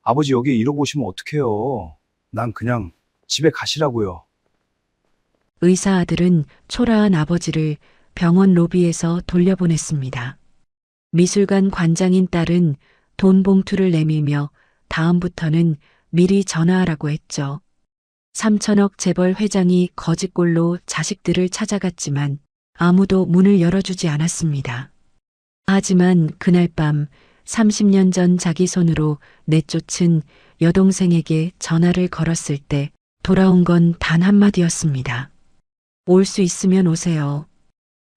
아버지 여기 이러고 오시면 어떡해요. 난 그냥 집에 가시라고요. 의사 아들은 초라한 아버지를 병원 로비에서 돌려보냈습니다. 미술관 관장인 딸은 돈 봉투를 내밀며 다음부터는 미리 전화하라고 했죠. 3천억 재벌 회장이 거짓골로 자식들을 찾아갔지만 아무도 문을 열어주지 않았습니다. 하지만 그날 밤 30년 전 자기 손으로 내쫓은 여동생에게 전화를 걸었을 때 돌아온 건 단 한마디였습니다. 올 수 있으면 오세요.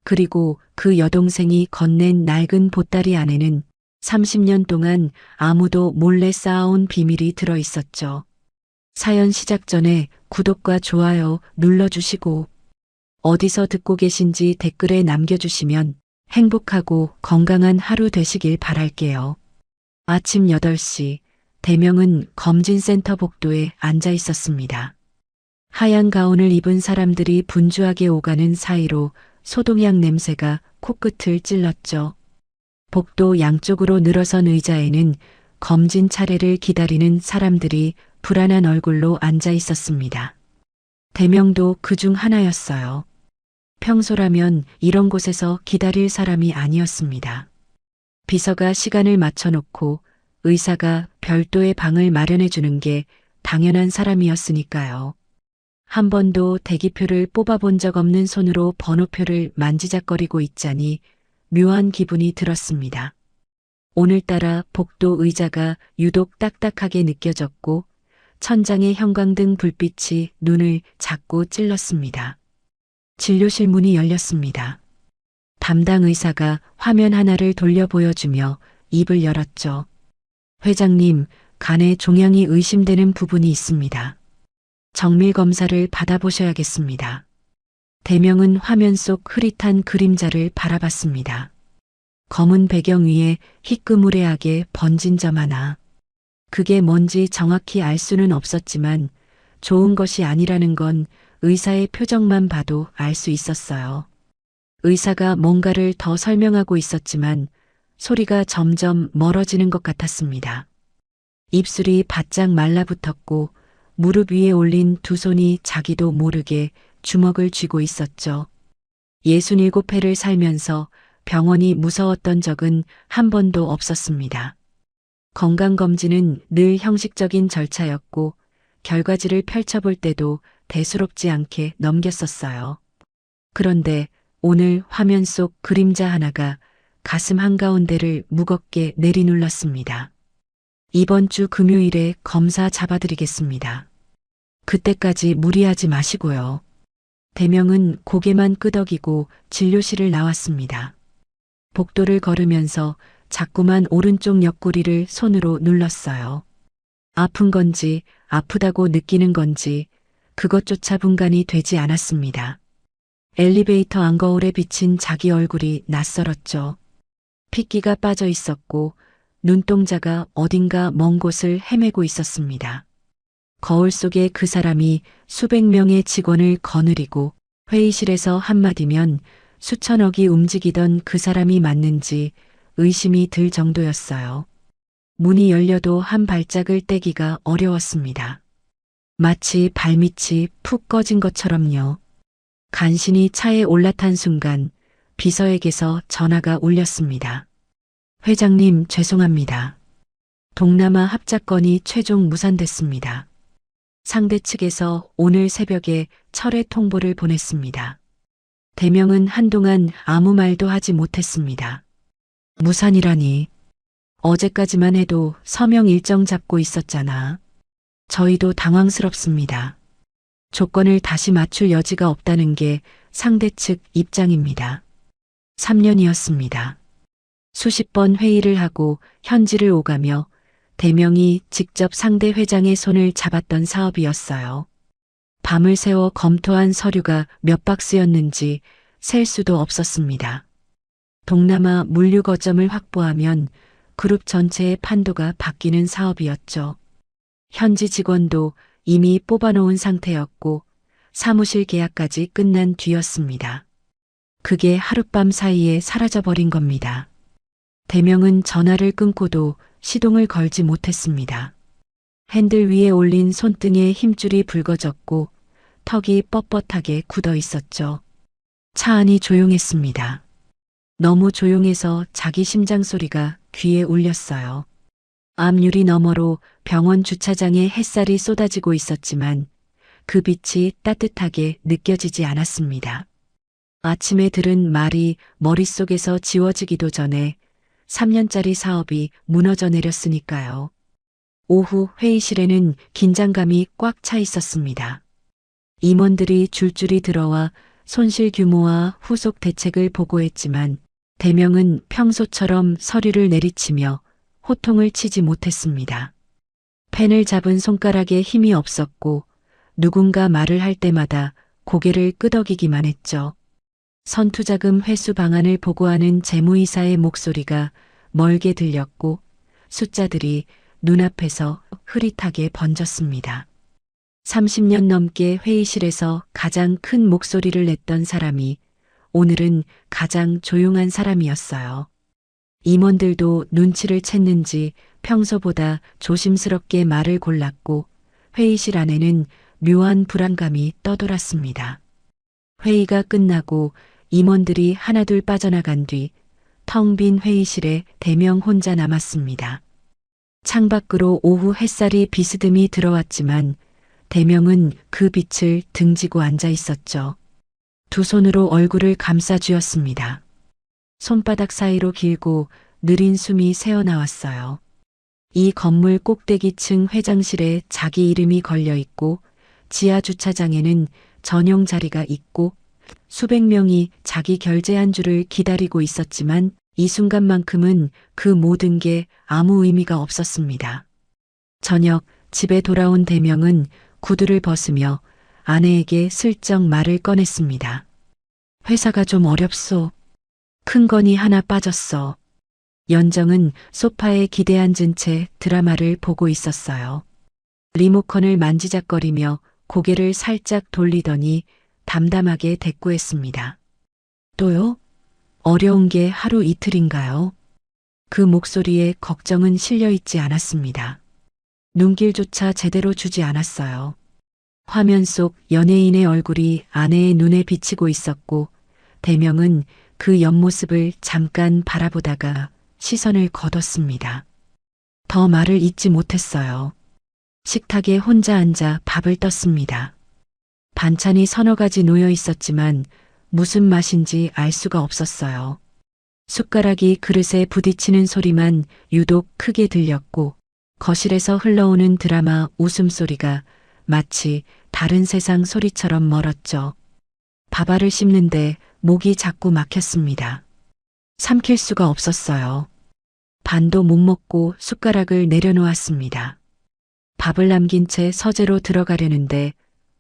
그리고 그 여동생이 건넨 낡은 보따리 안에는 30년 동안 아무도 몰래 쌓아온 비밀이 들어 있었죠. 사연 시작 전에 구독과 좋아요 눌러주시고 어디서 듣고 계신지 댓글에 남겨주시면 행복하고 건강한 하루 되시길 바랄게요. 아침 8시 대명은 검진센터 복도에 앉아 있었습니다. 하얀 가운을 입은 사람들이 분주하게 오가는 사이로 소독약 냄새가 코끝을 찔렀죠. 복도 양쪽으로 늘어선 의자에는 검진 차례를 기다리는 사람들이 불안한 얼굴로 앉아 있었습니다. 대명도 그중 하나였어요. 평소라면 이런 곳에서 기다릴 사람이 아니었습니다. 비서가 시간을 맞춰놓고 의사가 별도의 방을 마련해 주는 게 당연한 사람이었으니까요. 한 번도 대기표를 뽑아본 적 없는 손으로 번호표를 만지작거리고 있자니 묘한 기분이 들었습니다. 오늘따라 복도 의자가 유독 딱딱하게 느껴졌고 천장의 형광등 불빛이 눈을 자꾸 찔렀습니다. 진료실 문이 열렸습니다. 담당 의사가 화면 하나를 돌려 보여주며 입을 열었죠. 회장님, 간에 종양이 의심되는 부분이 있습니다. 정밀 검사를 받아보셔야겠습니다. 대명은 화면 속 흐릿한 그림자를 바라봤습니다. 검은 배경 위에 희끄무레하게 번진 점 하나. 그게 뭔지 정확히 알 수는 없었지만 좋은 것이 아니라는 건 의사의 표정만 봐도 알 수 있었어요. 의사가 뭔가를 더 설명하고 있었지만 소리가 점점 멀어지는 것 같았습니다. 입술이 바짝 말라붙었고 무릎 위에 올린 두 손이 자기도 모르게 주먹을 쥐고 있었죠. 67회를 살면서 병원이 무서웠던 적은 한 번도 없었습니다. 건강검진은 늘 형식적인 절차였고 결과지를 펼쳐볼 때도 대수롭지 않게 넘겼었어요. 그런데 오늘 화면 속 그림자 하나가 가슴 한가운데를 무겁게 내리눌렀습니다. 이번 주 금요일에 검사 잡아드리겠습니다. 그때까지 무리하지 마시고요. 대명은 고개만 끄덕이고 진료실을 나왔습니다. 복도를 걸으면서 자꾸만 오른쪽 옆구리를 손으로 눌렀어요. 아픈 건지 아프다고 느끼는 건지 그것조차 분간이 되지 않았습니다. 엘리베이터 안거울에 비친 자기 얼굴이 낯설었죠. 핏기가 빠져 있었고 눈동자가 어딘가 먼 곳을 헤매고 있었습니다. 거울 속에 그 사람이 수백 명의 직원을 거느리고 회의실에서 한마디면 수천억이 움직이던 그 사람이 맞는지 의심이 들 정도였어요. 문이 열려도 한 발짝을 떼기가 어려웠습니다. 마치 발밑이 푹 꺼진 것처럼요. 간신히 차에 올라탄 순간 비서에게서 전화가 울렸습니다. 회장님, 죄송합니다. 동남아 합작건이 최종 무산됐습니다. 상대 측에서 오늘 새벽에 철회 통보를 보냈습니다. 대명은 한동안 아무 말도 하지 못했습니다. 무산이라니. 어제까지만 해도 서명 일정 잡고 있었잖아. 저희도 당황스럽습니다. 조건을 다시 맞출 여지가 없다는 게 상대 측 입장입니다. 3년이었습니다. 수십 번 회의를 하고 현지를 오가며 대명이 직접 상대 회장의 손을 잡았던 사업이었어요. 밤을 새워 검토한 서류가 몇 박스였는지 셀 수도 없었습니다. 동남아 물류 거점을 확보하면 그룹 전체의 판도가 바뀌는 사업이었죠. 현지 직원도 이미 뽑아놓은 상태였고 사무실 계약까지 끝난 뒤였습니다. 그게 하룻밤 사이에 사라져버린 겁니다. 대명은 전화를 끊고도 시동을 걸지 못했습니다. 핸들 위에 올린 손등에 힘줄이 붉어졌고 턱이 뻣뻣하게 굳어 있었죠. 차 안이 조용했습니다. 너무 조용해서 자기 심장 소리가 귀에 울렸어요. 앞유리 너머로 병원 주차장에 햇살이 쏟아지고 있었지만 그 빛이 따뜻하게 느껴지지 않았습니다. 아침에 들은 말이 머릿속에서 지워지기도 전에 3년짜리 사업이 무너져 내렸으니까요. 오후 회의실에는 긴장감이 꽉 차 있었습니다. 임원들이 줄줄이 들어와 손실 규모와 후속 대책을 보고했지만 대명은 평소처럼 서류를 내리치며 호통을 치지 못했습니다. 펜을 잡은 손가락에 힘이 없었고 누군가 말을 할 때마다 고개를 끄덕이기만 했죠. 선투자금 회수 방안을 보고하는 재무이사의 목소리가 멀게 들렸고 숫자들이 눈앞에서 흐릿하게 번졌습니다. 30년 넘게 회의실에서 가장 큰 목소리를 냈던 사람이 오늘은 가장 조용한 사람이었어요. 임원들도 눈치를 챘는지 평소보다 조심스럽게 말을 골랐고 회의실 안에는 묘한 불안감이 떠돌았습니다. 회의가 끝나고 임원들이 하나둘 빠져나간 뒤 텅 빈 회의실에 대명 혼자 남았습니다. 창밖으로 오후 햇살이 비스듬히 들어왔지만 대명은 그 빛을 등지고 앉아 있었죠. 두 손으로 얼굴을 감싸 쥐었습니다. 손바닥 사이로 길고 느린 숨이 새어나왔어요. 이 건물 꼭대기층 회장실에 자기 이름이 걸려 있고 지하 주차장에는 전용 자리가 있고 수백 명이 자기 결제한 줄을 기다리고 있었지만 이 순간만큼은 그 모든 게 아무 의미가 없었습니다. 저녁 집에 돌아온 대명은 구두를 벗으며 아내에게 슬쩍 말을 꺼냈습니다. 회사가 좀 어렵소. 큰 건이 하나 빠졌어. 연정은 소파에 기대 앉은 채 드라마를 보고 있었어요. 리모컨을 만지작거리며 고개를 살짝 돌리더니 담담하게 대꾸했습니다. 또요? 어려운 게 하루 이틀인가요? 그 목소리에 걱정은 실려 있지 않았습니다. 눈길조차 제대로 주지 않았어요. 화면 속 연예인의 얼굴이 아내의 눈에 비치고 있었고 대명은 그 옆모습을 잠깐 바라보다가 시선을 거뒀습니다. 더 말을 잇지 못했어요. 식탁에 혼자 앉아 밥을 떴습니다. 반찬이 서너 가지 놓여 있었지만 무슨 맛인지 알 수가 없었어요. 숟가락이 그릇에 부딪히는 소리만 유독 크게 들렸고 거실에서 흘러오는 드라마 웃음소리가 마치 다른 세상 소리처럼 멀었죠. 밥알을 씹는데 목이 자꾸 막혔습니다. 삼킬 수가 없었어요. 반도 못 먹고 숟가락을 내려놓았습니다. 밥을 남긴 채 서재로 들어가려는데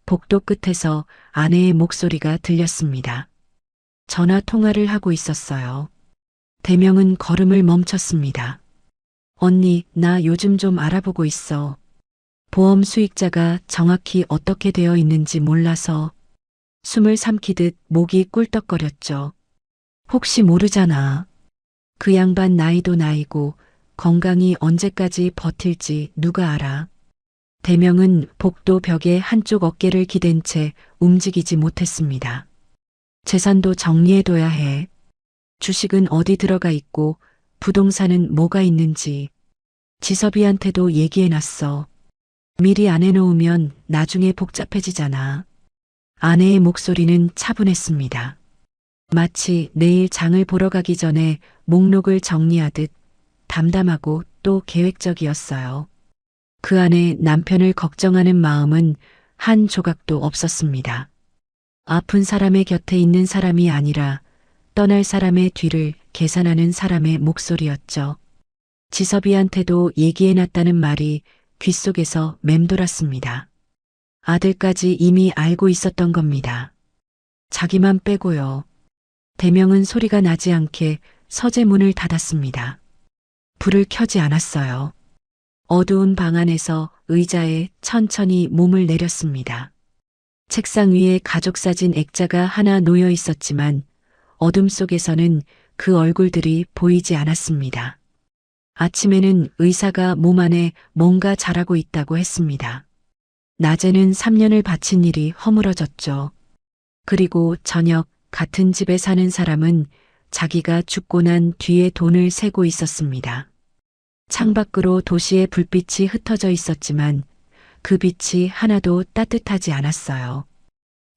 복도 끝에서 아내의 목소리가 들렸습니다. 전화 통화를 하고 있었어요. 대명은 걸음을 멈췄습니다. 언니, 나 요즘 좀 알아보고 있어. 보험 수익자가 정확히 어떻게 되어 있는지 몰라서 숨을 삼키듯 목이 꿀떡거렸죠. 혹시 모르잖아. 그 양반 나이도 나이고 건강이 언제까지 버틸지 누가 알아. 대명은 복도 벽에 한쪽 어깨를 기댄 채 움직이지 못했습니다. 재산도 정리해둬야 해. 주식은 어디 들어가 있고 부동산은 뭐가 있는지 지섭이한테도 얘기해놨어. 미리 안 해놓으면 나중에 복잡해지잖아. 아내의 목소리는 차분했습니다. 마치 내일 장을 보러 가기 전에 목록을 정리하듯 담담하고 또 계획적이었어요. 그 안에 남편을 걱정하는 마음은 한 조각도 없었습니다. 아픈 사람의 곁에 있는 사람이 아니라 떠날 사람의 뒤를 계산하는 사람의 목소리였죠. 지섭이한테도 얘기해놨다는 말이 귓속에서 맴돌았습니다. 아들까지 이미 알고 있었던 겁니다. 자기만 빼고요. 대명은 소리가 나지 않게 서재 문을 닫았습니다. 불을 켜지 않았어요. 어두운 방 안에서 의자에 천천히 몸을 내렸습니다. 책상 위에 가족사진 액자가 하나 놓여 있었지만 어둠 속에서는 그 얼굴들이 보이지 않았습니다. 아침에는 의사가 몸 안에 뭔가 자라고 있다고 했습니다. 낮에는 3년을 바친 일이 허물어졌죠. 그리고 저녁 같은 집에 사는 사람은 자기가 죽고 난 뒤에 돈을 세고 있었습니다. 창밖으로 도시의 불빛이 흩어져 있었지만 그 빛이 하나도 따뜻하지 않았어요.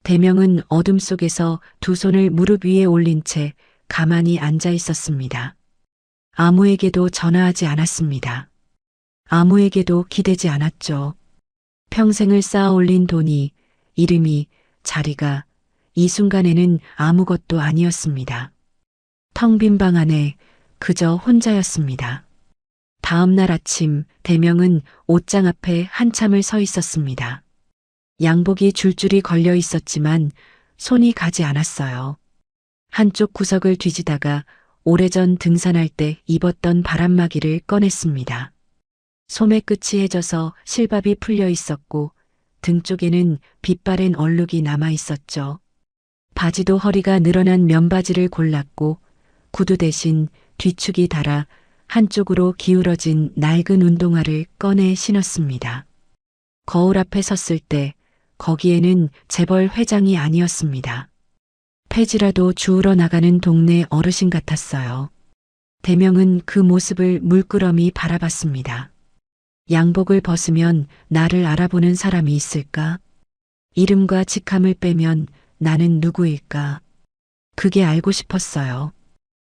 대명은 어둠 속에서 두 손을 무릎 위에 올린 채 가만히 앉아 있었습니다. 아무에게도 전화하지 않았습니다. 아무에게도 기대지 않았죠. 평생을 쌓아 올린 돈이, 이름이, 자리가 이 순간에는 아무것도 아니었습니다. 텅 빈 방 안에 그저 혼자였습니다. 다음 날 아침 대명은 옷장 앞에 한참을 서 있었습니다. 양복이 줄줄이 걸려 있었지만 손이 가지 않았어요. 한쪽 구석을 뒤지다가 오래전 등산할 때 입었던 바람막이를 꺼냈습니다. 소매 끝이 해져서 실밥이 풀려 있었고 등 쪽에는 빛바랜 얼룩이 남아 있었죠. 바지도 허리가 늘어난 면바지를 골랐고 구두 대신 뒤축이 닳아 한쪽으로 기울어진 낡은 운동화를 꺼내 신었습니다. 거울 앞에 섰을 때 거기에는 재벌 회장이 아니었습니다. 폐지라도 주우러 나가는 동네 어르신 같았어요. 대명은 그 모습을 물끄러미 바라봤습니다. 양복을 벗으면 나를 알아보는 사람이 있을까? 이름과 직함을 빼면 나는 누구일까? 그게 알고 싶었어요.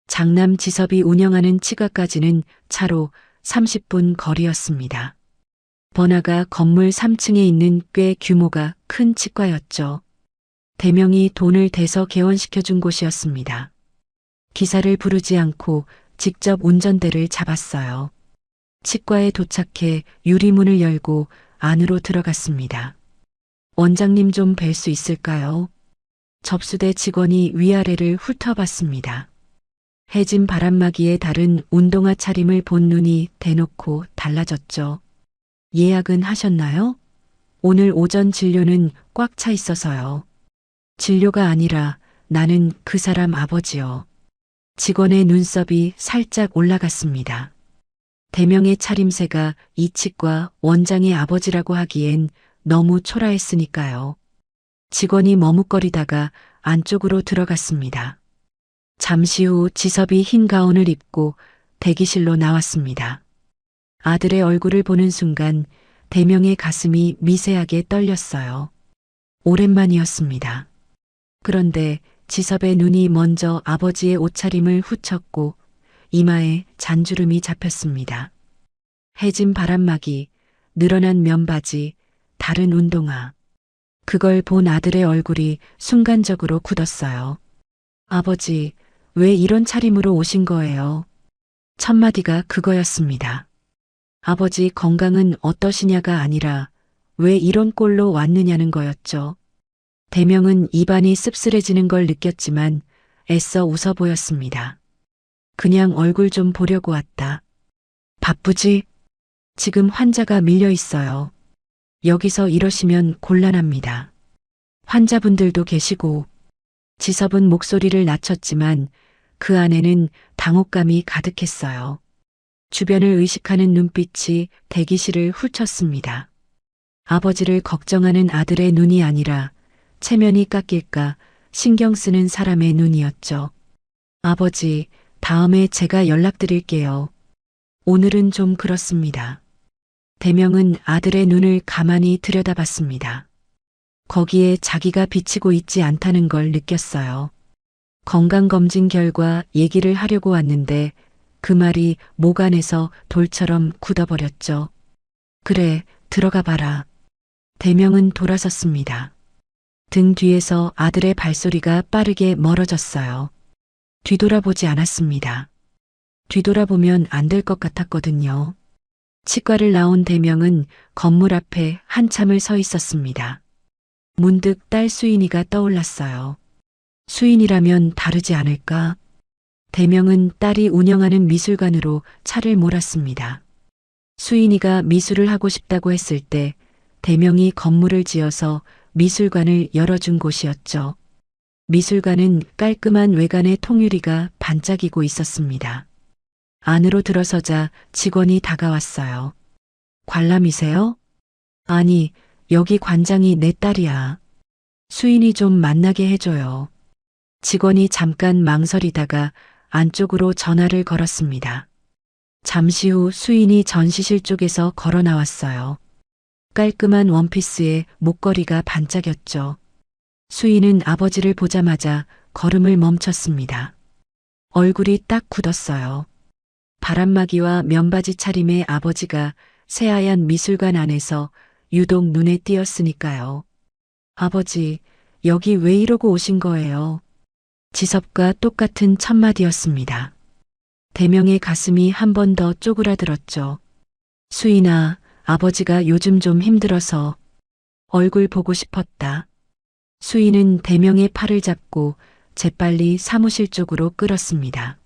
장남 지섭이 운영하는 치과까지는 차로 30분 거리였습니다. 번화가 건물 3층에 있는 꽤 규모가 큰 치과였죠. 대명이 돈을 대서 개원시켜준 곳이었습니다. 기사를 부르지 않고 직접 운전대를 잡았어요. 치과에 도착해 유리문을 열고 안으로 들어갔습니다. 원장님 좀 뵐 수 있을까요? 접수대 직원이 위아래를 훑어봤습니다. 해진 바람막이에 다른 운동화 차림을 본 눈이 대놓고 달라졌죠. 예약은 하셨나요? 오늘 오전 진료는 꽉 차 있어서요. 진료가 아니라 나는 그 사람 아버지요. 직원의 눈썹이 살짝 올라갔습니다. 대명의 차림새가 이 치과 원장의 아버지라고 하기엔 너무 초라했으니까요. 직원이 머뭇거리다가 안쪽으로 들어갔습니다. 잠시 후 지섭이 흰 가운을 입고 대기실로 나왔습니다. 아들의 얼굴을 보는 순간 대명의 가슴이 미세하게 떨렸어요. 오랜만이었습니다. 그런데 지섭의 눈이 먼저 아버지의 옷차림을 훔쳤고 이마에 잔주름이 잡혔습니다. 해진 바람막이, 늘어난 면바지, 다른 운동화. 그걸 본 아들의 얼굴이 순간적으로 굳었어요. 아버지, 왜 이런 차림으로 오신 거예요? 첫마디가 그거였습니다. 아버지 건강은 어떠시냐가 아니라 왜 이런 꼴로 왔느냐는 거였죠. 대명은 입안이 씁쓸해지는 걸 느꼈지만 애써 웃어 보였습니다. 그냥 얼굴 좀 보려고 왔다. 바쁘지? 지금 환자가 밀려 있어요. 여기서 이러시면 곤란합니다. 환자분들도 계시고. 지섭은 목소리를 낮췄지만 그 안에는 당혹감이 가득했어요. 주변을 의식하는 눈빛이 대기실을 훑쳤습니다. 아버지를 걱정하는 아들의 눈이 아니라 체면이 깎일까 신경 쓰는 사람의 눈이었죠. 아버지, 다음에 제가 연락드릴게요. 오늘은 좀 그렇습니다. 대명은 아들의 눈을 가만히 들여다봤습니다. 거기에 자기가 비치고 있지 않다는 걸 느꼈어요. 건강검진 결과 얘기를 하려고 왔는데 그 말이 목 안에서 돌처럼 굳어버렸죠. 그래, 들어가 봐라. 대명은 돌아섰습니다. 등 뒤에서 아들의 발소리가 빠르게 멀어졌어요. 뒤돌아보지 않았습니다. 뒤돌아보면 안 될 것 같았거든요. 치과를 나온 대명은 건물 앞에 한참을 서 있었습니다. 문득 딸 수인이가 떠올랐어요. 수인이라면 다르지 않을까? 대명은 딸이 운영하는 미술관으로 차를 몰았습니다. 수인이가 미술을 하고 싶다고 했을 때 대명이 건물을 지어서 미술관을 열어준 곳이었죠. 미술관은 깔끔한 외관의 통유리가 반짝이고 있었습니다. 안으로 들어서자 직원이 다가왔어요. 관람이세요? 아니, 여기 관장이 내 딸이야. 수인이 좀 만나게 해줘요. 직원이 잠깐 망설이다가 안쪽으로 전화를 걸었습니다. 잠시 후 수인이 전시실 쪽에서 걸어 나왔어요. 깔끔한 원피스에 목걸이가 반짝였죠. 수인은 아버지를 보자마자 걸음을 멈췄습니다. 얼굴이 딱 굳었어요. 바람막이와 면바지 차림의 아버지가 새하얀 미술관 안에서 유독 눈에 띄었으니까요. 아버지, 여기 왜 이러고 오신 거예요? 지섭과 똑같은 첫마디였습니다. 대명의 가슴이 한 번 더 쪼그라들었죠. 수인아, 아버지가 요즘 좀 힘들어서 얼굴 보고 싶었다. 수인은 대명의 팔을 잡고 재빨리 사무실 쪽으로 끌었습니다.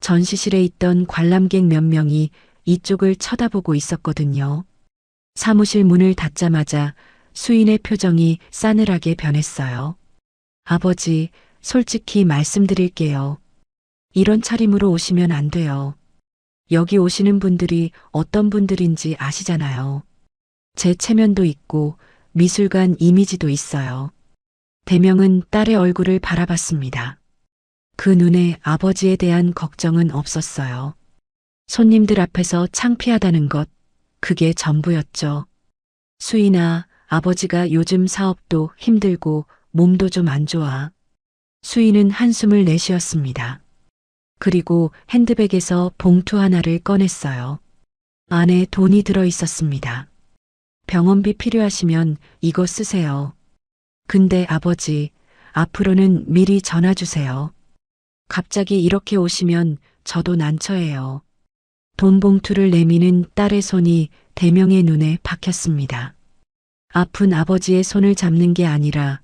전시실에 있던 관람객 몇 명이 이쪽을 쳐다보고 있었거든요. 사무실 문을 닫자마자 수인의 표정이 싸늘하게 변했어요. 아버지, 솔직히 말씀드릴게요. 이런 차림으로 오시면 안 돼요. 여기 오시는 분들이 어떤 분들인지 아시잖아요. 제 체면도 있고 미술관 이미지도 있어요. 대명은 딸의 얼굴을 바라봤습니다. 그 눈에 아버지에 대한 걱정은 없었어요. 손님들 앞에서 창피하다는 것, 그게 전부였죠. 수인아, 아버지가 요즘 사업도 힘들고 몸도 좀 안 좋아. 수인은 한숨을 내쉬었습니다. 그리고 핸드백에서 봉투 하나를 꺼냈어요. 안에 돈이 들어 있었습니다. 병원비 필요하시면 이거 쓰세요. 근데 아버지, 앞으로는 미리 전화 주세요. 갑자기 이렇게 오시면 저도 난처해요. 돈 봉투를 내미는 딸의 손이 대명의 눈에 박혔습니다. 아픈 아버지의 손을 잡는 게 아니라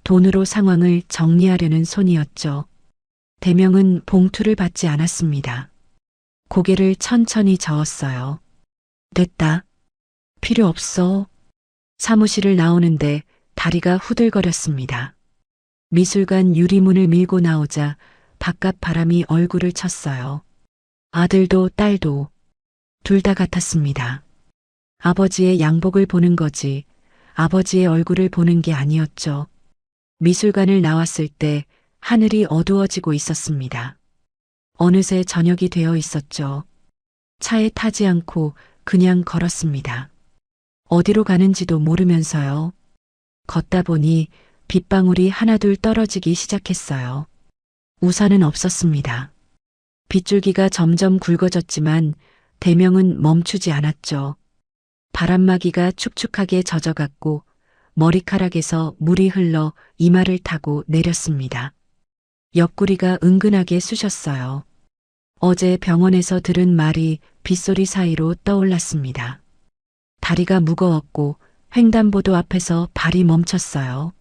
돈으로 상황을 정리하려는 손이었죠. 대명은 봉투를 받지 않았습니다. 고개를 천천히 저었어요. 됐다. 필요 없어. 사무실을 나오는데 다리가 후들거렸습니다. 미술관 유리문을 밀고 나오자 바깥 바람이 얼굴을 쳤어요. 아들도 딸도 둘 다 같았습니다. 아버지의 양복을 보는 거지 아버지의 얼굴을 보는 게 아니었죠. 미술관을 나왔을 때 하늘이 어두워지고 있었습니다. 어느새 저녁이 되어 있었죠. 차에 타지 않고 그냥 걸었습니다. 어디로 가는지도 모르면서요. 걷다 보니 빗방울이 하나둘 떨어지기 시작했어요. 우산은 없었습니다. 빗줄기가 점점 굵어졌지만 대명은 멈추지 않았죠. 바람막이가 축축하게 젖어갔고 머리카락에서 물이 흘러 이마를 타고 내렸습니다. 옆구리가 은근하게 쑤셨어요. 어제 병원에서 들은 말이 빗소리 사이로 떠올랐습니다. 다리가 무거웠고 횡단보도 앞에서 발이 멈췄어요.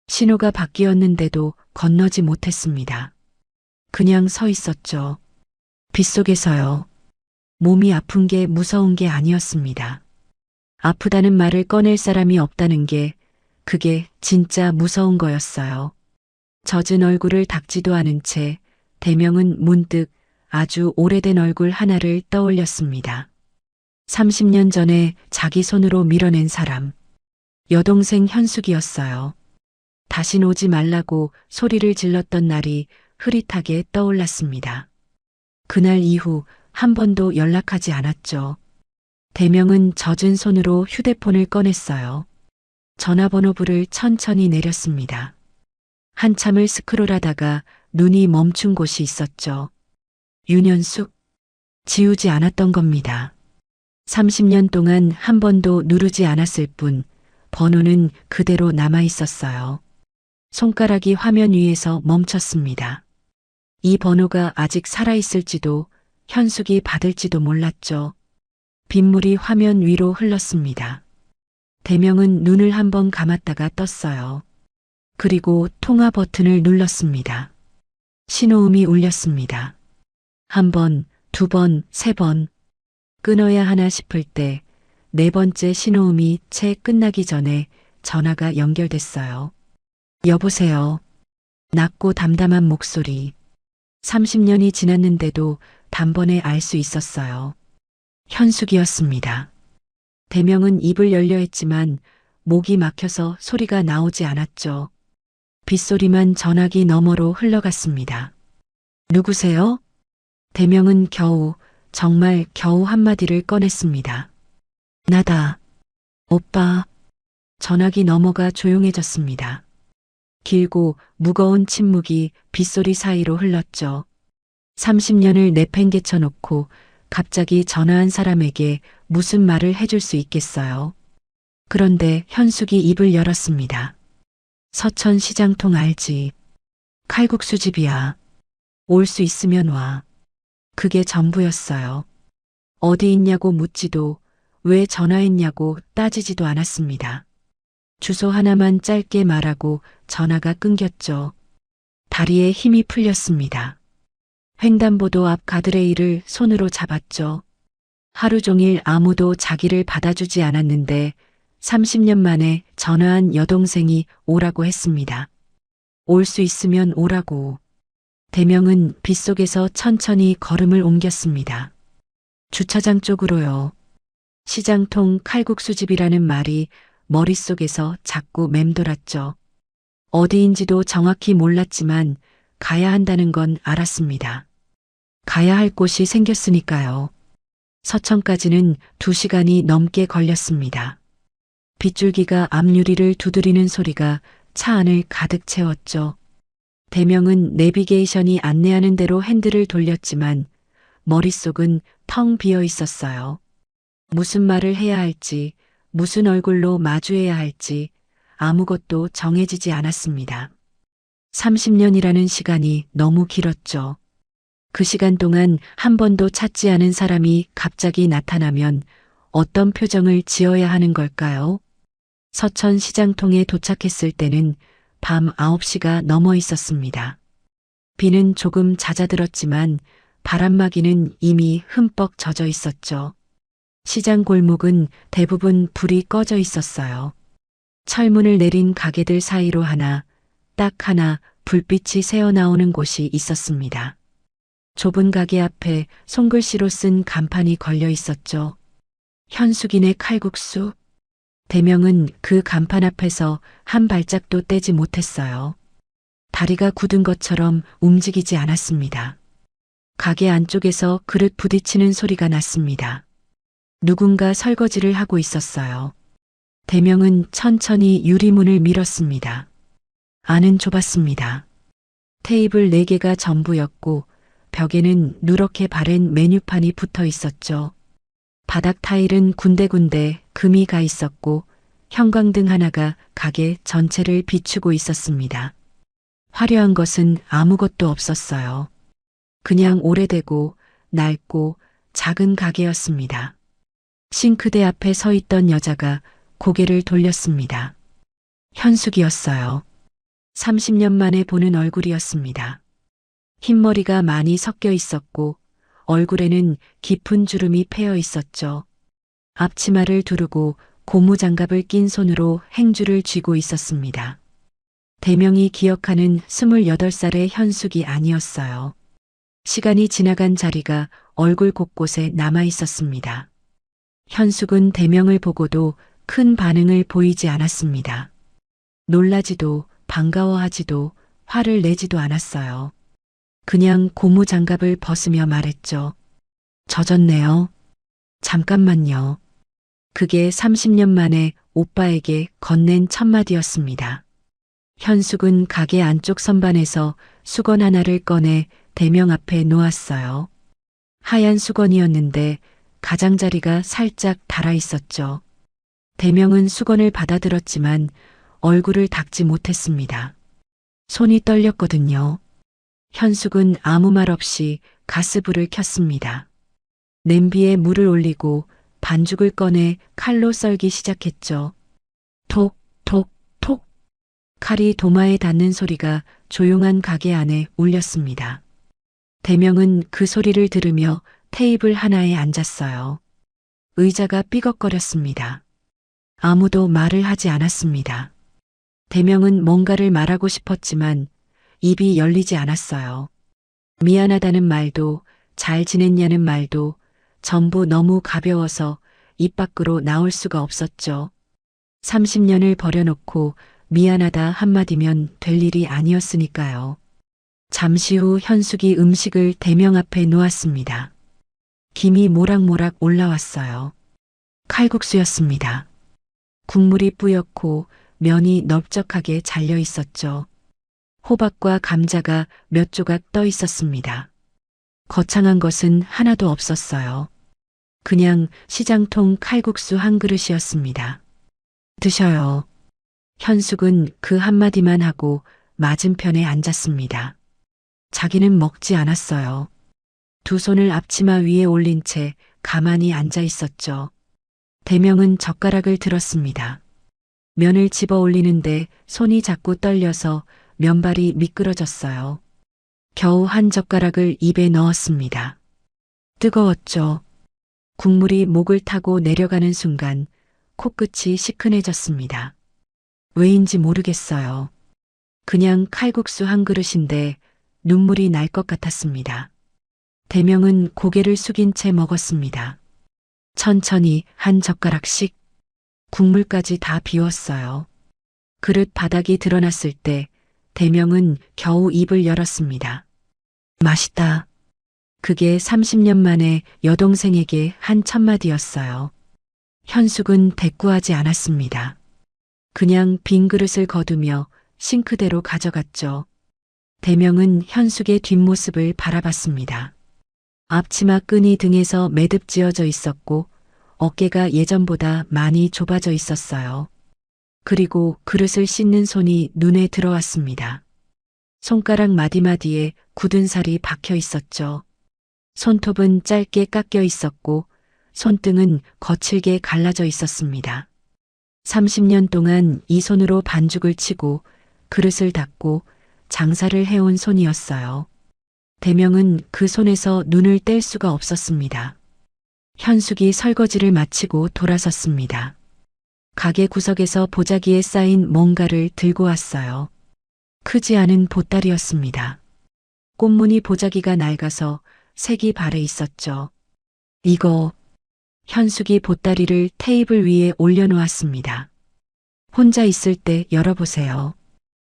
신호가 바뀌었는데도 건너지 못했습니다. 그냥 서 있었죠. 빗속에서요. 몸이 아픈 게 무서운 게 아니었습니다. 아프다는 말을 꺼낼 사람이 없다는 게 그게 진짜 무서운 거였어요. 젖은 얼굴을 닦지도 않은 채 대명은 문득 아주 오래된 얼굴 하나를 떠올렸습니다. 30년 전에 자기 손으로 밀어낸 사람. 여동생 현숙이었어요. 다신 오지 말라고 소리를 질렀던 날이 흐릿하게 떠올랐습니다. 그날 이후 한 번도 연락하지 않았죠. 대명은 젖은 손으로 휴대폰을 꺼냈어요. 전화번호부를 천천히 내렸습니다. 한참을 스크롤하다가 눈이 멈춘 곳이 있었죠. 윤현숙. 지우지 않았던 겁니다. 30년 동안 한 번도 누르지 않았을 뿐 번호는 그대로 남아 있었어요. 손가락이 화면 위에서 멈췄습니다. 이 번호가 아직 살아있을지도 현숙이 받을지도 몰랐죠. 빗물이 화면 위로 흘렀습니다. 대명은 눈을 한번 감았다가 떴어요. 그리고 통화 버튼을 눌렀습니다. 신호음이 울렸습니다. 한 번, 두 번, 세 번. 끊어야 하나 싶을 때 네 번째 신호음이 채 끝나기 전에 전화가 연결됐어요. 여보세요. 낮고 담담한 목소리. 30년이 지났는데도 단번에 알 수 있었어요. 현숙이었습니다. 대명은 입을 열려 했지만 목이 막혀서 소리가 나오지 않았죠. 빗소리만 전화기 너머로 흘러갔습니다. 누구세요? 대명은 겨우, 정말 겨우 한마디를 꺼냈습니다. 나다. 오빠. 전화기 너머가 조용해졌습니다. 길고 무거운 침묵이 빗소리 사이로 흘렀죠. 30년을 내팽개쳐 놓고 갑자기 전화한 사람에게 무슨 말을 해줄 수 있겠어요. 그런데 현숙이 입을 열었습니다. 서천 시장통 알지? 칼국수 집이야. 올 수 있으면 와. 그게 전부였어요. 어디 있냐고 묻지도 왜 전화했냐고 따지지도 않았습니다. 주소 하나만 짧게 말하고 전화가 끊겼죠. 다리에 힘이 풀렸습니다. 횡단보도 앞 가드레일을 손으로 잡았죠. 하루 종일 아무도 자기를 받아주지 않았는데 30년 만에 전화한 여동생이 오라고 했습니다. 올 수 있으면 오라고. 대명은 빗속에서 천천히 걸음을 옮겼습니다. 주차장 쪽으로요. 시장통 칼국수집이라는 말이 머릿속에서 자꾸 맴돌았죠. 어디인지도 정확히 몰랐지만 가야 한다는 건 알았습니다. 가야 할 곳이 생겼으니까요. 서천까지는 2시간이 넘게 걸렸습니다. 빗줄기가 앞유리를 두드리는 소리가 차 안을 가득 채웠죠. 대명은 내비게이션이 안내하는 대로 핸들을 돌렸지만 머릿속은 텅 비어 있었어요. 무슨 말을 해야 할지, 무슨 얼굴로 마주해야 할지 아무것도 정해지지 않았습니다. 30년이라는 시간이 너무 길었죠. 그 시간 동안 한 번도 찾지 않은 사람이 갑자기 나타나면 어떤 표정을 지어야 하는 걸까요? 서천 시장통에 도착했을 때는 밤 9시가 넘어 있었습니다. 비는 조금 잦아들었지만 바람막이는 이미 흠뻑 젖어 있었죠. 시장 골목은 대부분 불이 꺼져 있었어요. 철문을 내린 가게들 사이로 하나, 딱 하나 불빛이 새어나오는 곳이 있었습니다. 좁은 가게 앞에 손글씨로 쓴 간판이 걸려 있었죠. 현숙이네 칼국수. 대명은 그 간판 앞에서 한 발짝도 떼지 못했어요. 다리가 굳은 것처럼 움직이지 않았습니다. 가게 안쪽에서 그릇 부딪히는 소리가 났습니다. 누군가 설거지를 하고 있었어요. 대명은 천천히 유리문을 밀었습니다. 안은 좁았습니다. 테이블 4개가 전부였고 벽에는 누렇게 바랜 메뉴판이 붙어 있었죠. 바닥 타일은 군데군데 금이 가 있었고 형광등 하나가 가게 전체를 비추고 있었습니다. 화려한 것은 아무것도 없었어요. 그냥 오래되고 낡고 작은 가게였습니다. 싱크대 앞에 서 있던 여자가 고개를 돌렸습니다. 현숙이었어요. 30년 만에 보는 얼굴이었습니다. 흰머리가 많이 섞여 있었고 얼굴에는 깊은 주름이 패여 있었죠. 앞치마를 두르고 고무장갑을 낀 손으로 행주를 쥐고 있었습니다. 대명이 기억하는 28살의 현숙이 아니었어요. 시간이 지나간 자리가 얼굴 곳곳에 남아 있었습니다. 현숙은 대명을 보고도 큰 반응을 보이지 않았습니다. 놀라지도 반가워하지도 화를 내지도 않았어요. 그냥 고무장갑을 벗으며 말했죠. 젖었네요. 잠깐만요. 그게 30년 만에 오빠에게 건넨 첫마디였습니다. 현숙은 가게 안쪽 선반에서 수건 하나를 꺼내 대명 앞에 놓았어요. 하얀 수건이었는데 가장자리가 살짝 닳아 있었죠. 대명은 수건을 받아들었지만 얼굴을 닦지 못했습니다. 손이 떨렸거든요. 현숙은 아무 말 없이 가스불을 켰습니다. 냄비에 물을 올리고 반죽을 꺼내 칼로 썰기 시작했죠. 톡, 톡, 톡. 칼이 도마에 닿는 소리가 조용한 가게 안에 울렸습니다. 대명은 그 소리를 들으며 테이블 하나에 앉았어요. 의자가 삐걱거렸습니다. 아무도 말을 하지 않았습니다. 대명은 뭔가를 말하고 싶었지만 입이 열리지 않았어요. 미안하다는 말도 잘 지냈냐는 말도 전부 너무 가벼워서 입 밖으로 나올 수가 없었죠. 30년을 버려놓고 미안하다 한마디면 될 일이 아니었으니까요. 잠시 후 현숙이 음식을 대명 앞에 놓았습니다. 김이 모락모락 올라왔어요. 칼국수였습니다. 국물이 뿌옇고 면이 넓적하게 잘려 있었죠. 호박과 감자가 몇 조각 떠 있었습니다. 거창한 것은 하나도 없었어요. 그냥 시장통 칼국수 한 그릇이었습니다. 드셔요. 현숙은 그 한마디만 하고 맞은편에 앉았습니다. 자기는 먹지 않았어요. 두 손을 앞치마 위에 올린 채 가만히 앉아 있었죠. 대명은 젓가락을 들었습니다. 면을 집어 올리는데 손이 자꾸 떨려서 면발이 미끄러졌어요. 겨우 한 젓가락을 입에 넣었습니다. 뜨거웠죠. 국물이 목을 타고 내려가는 순간 코끝이 시큰해졌습니다. 왜인지 모르겠어요. 그냥 칼국수 한 그릇인데 눈물이 날 것 같았습니다. 대명은 고개를 숙인 채 먹었습니다. 천천히 한 젓가락씩 국물까지 다 비웠어요. 그릇 바닥이 드러났을 때 대명은 겨우 입을 열었습니다. 맛있다. 그게 30년 만에 여동생에게 한 첫마디였어요. 현숙은 대꾸하지 않았습니다. 그냥 빈 그릇을 거두며 싱크대로 가져갔죠. 대명은 현숙의 뒷모습을 바라봤습니다. 앞치마 끈이 등에서 매듭 지어져 있었고 어깨가 예전보다 많이 좁아져 있었어요. 그리고 그릇을 씻는 손이 눈에 들어왔습니다. 손가락 마디마디에 굳은 살이 박혀 있었죠. 손톱은 짧게 깎여 있었고 손등은 거칠게 갈라져 있었습니다. 30년 동안 이 손으로 반죽을 치고 그릇을 닦고 장사를 해온 손이었어요. 대명은 그 손에서 눈을 뗄 수가 없었습니다. 현숙이 설거지를 마치고 돌아섰습니다. 가게 구석에서 보자기에 쌓인 뭔가를 들고 왔어요. 크지 않은 보따리였습니다. 꽃무늬 보자기가 낡아서 색이 발해 있었죠. 이거, 현숙이 보따리를 테이블 위에 올려놓았습니다. 혼자 있을 때 열어보세요.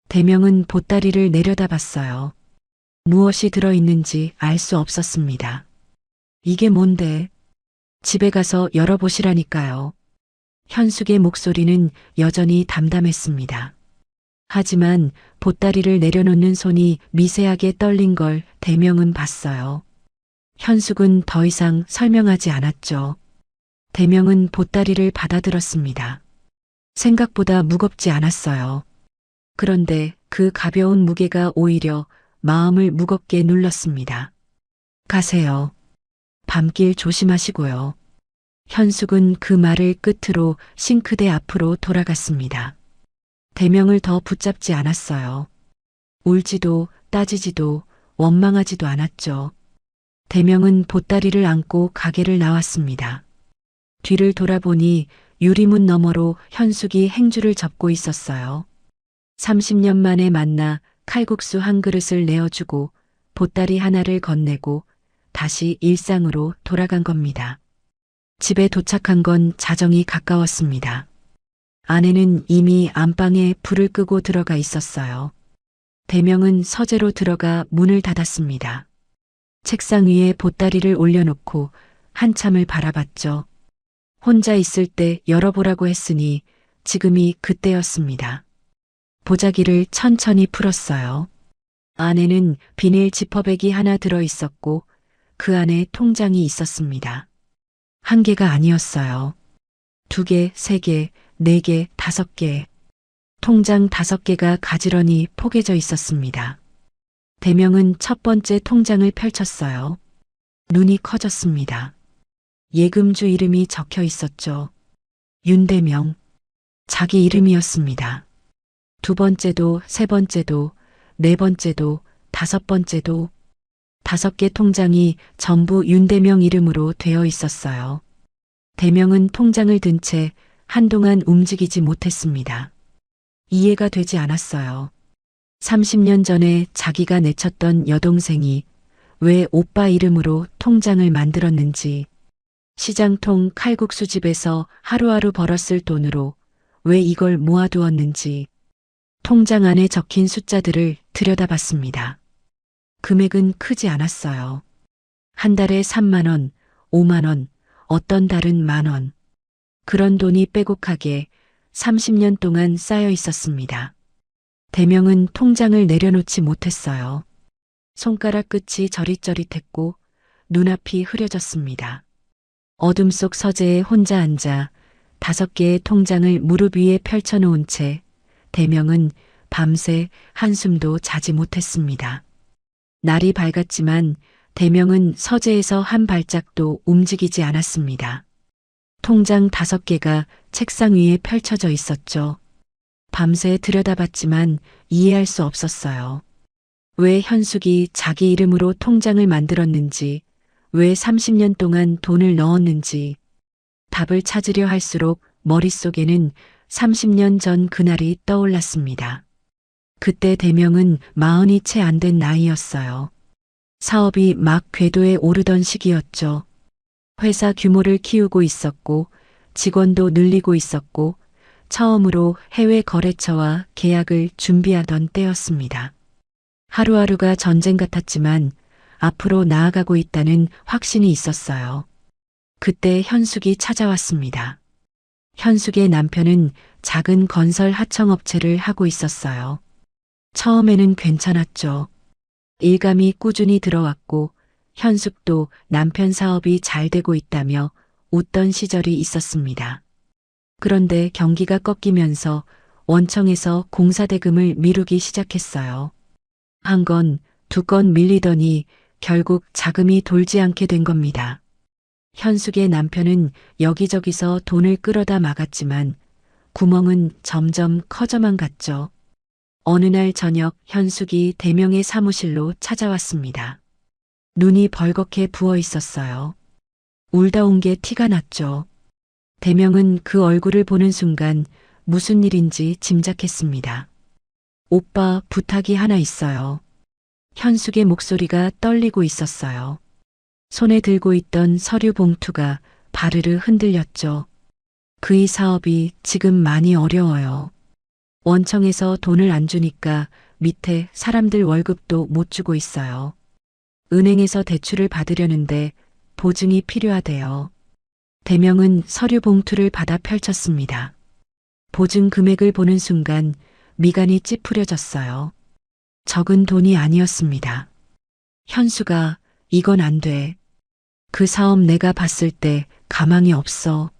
대명은 보따리를 내려다봤어요. 무엇이 들어있는지 알 수 없었습니다. 이게 뭔데? 집에 가서 열어보시라니까요. 현숙의 목소리는 여전히 담담했습니다. 하지만 보따리를 내려놓는 손이 미세하게 떨린 걸 대명은 봤어요. 현숙은 더 이상 설명하지 않았죠. 대명은 보따리를 받아들었습니다. 생각보다 무겁지 않았어요. 그런데 그 가벼운 무게가 오히려 마음을 무겁게 눌렀습니다. 가세요. 밤길 조심하시고요. 현숙은 그 말을 끝으로 싱크대 앞으로 돌아갔습니다. 대명을 더 붙잡지 않았어요. 울지도 따지지도 원망하지도 않았죠. 대명은 보따리를 안고 가게를 나왔습니다. 뒤를 돌아보니 유리문 너머로 현숙이 행주를 접고 있었어요. 30년 만에 만나 칼국수 한 그릇을 내어주고 보따리 하나를 건네고 다시 일상으로 돌아간 겁니다. 집에 도착한 건 자정이 가까웠습니다. 아내는 이미 안방에 불을 끄고 들어가 있었어요. 대명은 서재로 들어가 문을 닫았습니다. 책상 위에 보따리를 올려놓고 한참을 바라봤죠. 혼자 있을 때 열어보라고 했으니 지금이 그때였습니다. 보자기를 천천히 풀었어요. 안에는 비닐 지퍼백이 하나 들어 있었고 그 안에 통장이 있었습니다. 한 개가 아니었어요. 2개, 3개, 4개, 5개. 통장 5개가 가지런히 포개져 있었습니다. 대명은 첫 번째 통장을 펼쳤어요. 눈이 커졌습니다. 예금주 이름이 적혀 있었죠. 윤대명. 자기 이름이었습니다. 2번째도, 3번째도, 4번째도, 5번째도 5개 통장이 전부 윤대명 이름으로 되어 있었어요. 대명은 통장을 든 채 한동안 움직이지 못했습니다. 이해가 되지 않았어요. 30년 전에 자기가 내쳤던 여동생이 왜 오빠 이름으로 통장을 만들었는지, 시장통 칼국수집에서 하루하루 벌었을 돈으로 왜 이걸 모아두었는지, 통장 안에 적힌 숫자들을 들여다봤습니다. 금액은 크지 않았어요. 한 달에 3만 원, 5만 원, 어떤 달은 10,000원. 그런 돈이 빼곡하게 30년 동안 쌓여 있었습니다. 대명은 통장을 내려놓지 못했어요. 손가락 끝이 저릿저릿했고 눈앞이 흐려졌습니다. 어둠 속 서재에 혼자 앉아 5개의 통장을 무릎 위에 펼쳐놓은 채 대명은 밤새 한숨도 자지 못했습니다. 날이 밝았지만 대명은 서재에서 한 발짝도 움직이지 않았습니다. 통장 5개가 책상 위에 펼쳐져 있었죠. 밤새 들여다봤지만 이해할 수 없었어요. 왜 현숙이 자기 이름으로 통장을 만들었는지, 왜 30년 동안 돈을 넣었는지, 답을 찾으려 할수록 머릿속에는 30년 전 그날이 떠올랐습니다. 그때 대명은 40이 채 안 된 나이였어요. 사업이 막 궤도에 오르던 시기였죠. 회사 규모를 키우고 있었고, 직원도 늘리고 있었고, 처음으로 해외 거래처와 계약을 준비하던 때였습니다. 하루하루가 전쟁 같았지만 앞으로 나아가고 있다는 확신이 있었어요. 그때 현숙이 찾아왔습니다. 현숙의 남편은 작은 건설 하청업체를 하고 있었어요. 처음에는 괜찮았죠. 일감이 꾸준히 들어왔고 현숙도 남편 사업이 잘 되고 있다며 웃던 시절이 있었습니다. 그런데 경기가 꺾이면서 원청에서 공사대금을 미루기 시작했어요. 한 건, 2건 밀리더니 결국 자금이 돌지 않게 된 겁니다. 현숙의 남편은 여기저기서 돈을 끌어다 막았지만 구멍은 점점 커져만 갔죠. 어느 날 저녁 현숙이 대명의 사무실로 찾아왔습니다. 눈이 벌겋게 부어 있었어요. 울다 온 게 티가 났죠. 대명은 그 얼굴을 보는 순간 무슨 일인지 짐작했습니다. 오빠, 부탁이 하나 있어요. 현숙의 목소리가 떨리고 있었어요. 손에 들고 있던 서류 봉투가 바르르 흔들렸죠. 그의 사업이 지금 많이 어려워요. 원청에서 돈을 안 주니까 밑에 사람들 월급도 못 주고 있어요. 은행에서 대출을 받으려는데 보증이 필요하대요. 대명은 서류 봉투를 받아 펼쳤습니다. 보증 금액을 보는 순간 미간이 찌푸려졌어요. 적은 돈이 아니었습니다. 현수가 이건 안 돼. 그 사업 내가 봤을 때 가망이 없어.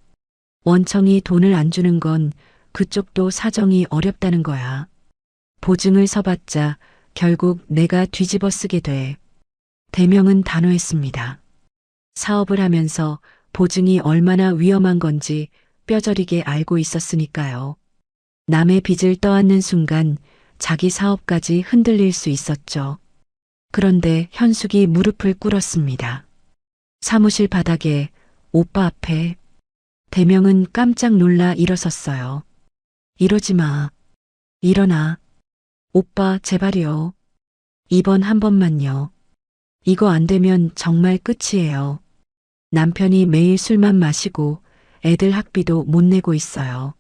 원청이 돈을 안 주는 건 그쪽도 사정이 어렵다는 거야. 보증을 서봤자 결국 내가 뒤집어 쓰게 돼. 대명은 단호했습니다. 사업을 하면서 보증이 얼마나 위험한 건지 뼈저리게 알고 있었으니까요. 남의 빚을 떠안는 순간 자기 사업까지 흔들릴 수 있었죠. 그런데 현숙이 무릎을 꿇었습니다. 사무실 바닥에 오빠 앞에 대명은 깜짝 놀라 일어섰어요. 이러지 마. 일어나. 오빠 제발이요. 이번 한 번만요. 이거 안 되면 정말 끝이에요. 남편이 매일 술만 마시고 애들 학비도 못 내고 있어요.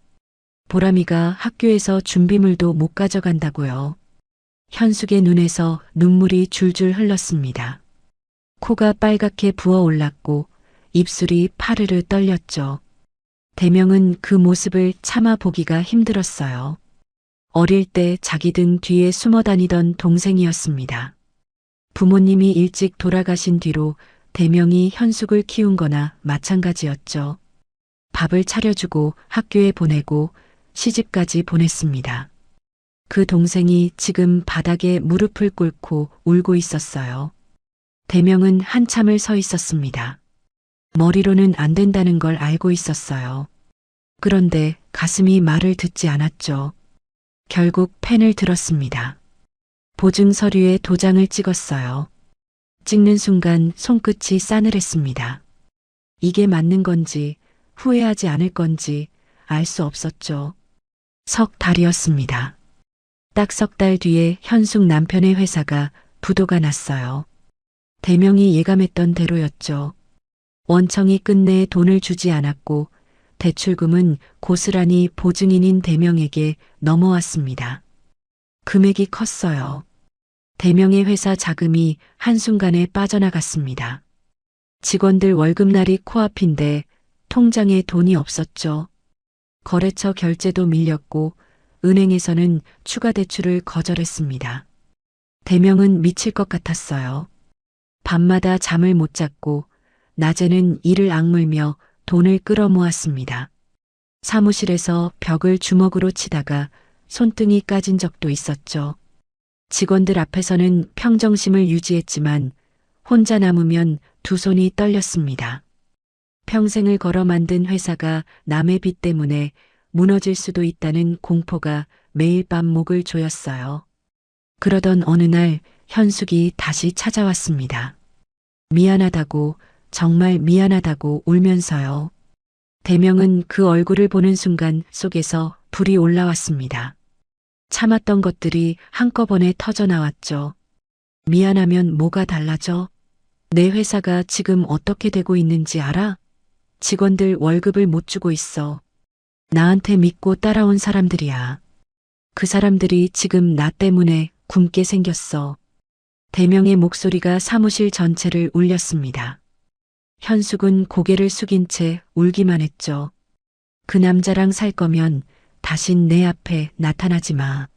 보람이가 학교에서 준비물도 못 가져간다고요. 현숙의 눈에서 눈물이 줄줄 흘렀습니다. 코가 빨갛게 부어올랐고 입술이 파르르 떨렸죠. 대명은 그 모습을 참아 보기가 힘들었어요. 어릴 때 자기 등 뒤에 숨어 다니던 동생이었습니다. 부모님이 일찍 돌아가신 뒤로 대명이 현숙을 키운 거나 마찬가지였죠. 밥을 차려주고 학교에 보내고 시집까지 보냈습니다. 그 동생이 지금 바닥에 무릎을 꿇고 울고 있었어요. 대명은 한참을 서 있었습니다. 머리로는 안 된다는 걸 알고 있었어요. 그런데 가슴이 말을 듣지 않았죠. 결국 펜을 들었습니다. 보증 서류에 도장을 찍었어요. 찍는 순간 손끝이 싸늘했습니다. 이게 맞는 건지 후회하지 않을 건지 알 수 없었죠. 석 달이었습니다. 딱 3달 뒤에 현숙 남편의 회사가 부도가 났어요. 대명이 예감했던 대로였죠. 원청이 끝내 돈을 주지 않았고 대출금은 고스란히 보증인인 대명에게 넘어왔습니다. 금액이 컸어요. 대명의 회사 자금이 한순간에 빠져나갔습니다. 직원들 월급날이 코앞인데 통장에 돈이 없었죠. 거래처 결제도 밀렸고 은행에서는 추가 대출을 거절했습니다. 대명은 미칠 것 같았어요. 밤마다 잠을 못 잤고 낮에는 이를 악물며 돈을 끌어모았습니다. 사무실에서 벽을 주먹으로 치다가 손등이 까진 적도 있었죠. 직원들 앞에서는 평정심을 유지했지만 혼자 남으면 두 손이 떨렸습니다. 평생을 걸어 만든 회사가 남의 빚 때문에 무너질 수도 있다는 공포가 매일 밤 목을 조였어요. 그러던 어느 날 현숙이 다시 찾아왔습니다. 미안하다고, 정말 미안하다고 울면서요. 대명은 그 얼굴을 보는 순간 속에서 불이 올라왔습니다. 참았던 것들이 한꺼번에 터져나왔죠. 미안하면 뭐가 달라져? 내 회사가 지금 어떻게 되고 있는지 알아? 직원들 월급을 못 주고 있어. 나한테 믿고 따라온 사람들이야. 그 사람들이 지금 나 때문에 굶게 생겼어. 대명의 목소리가 사무실 전체를 울렸습니다. 현숙은 고개를 숙인 채 울기만 했죠. 그 남자랑 살 거면 다신 내 앞에 나타나지 마.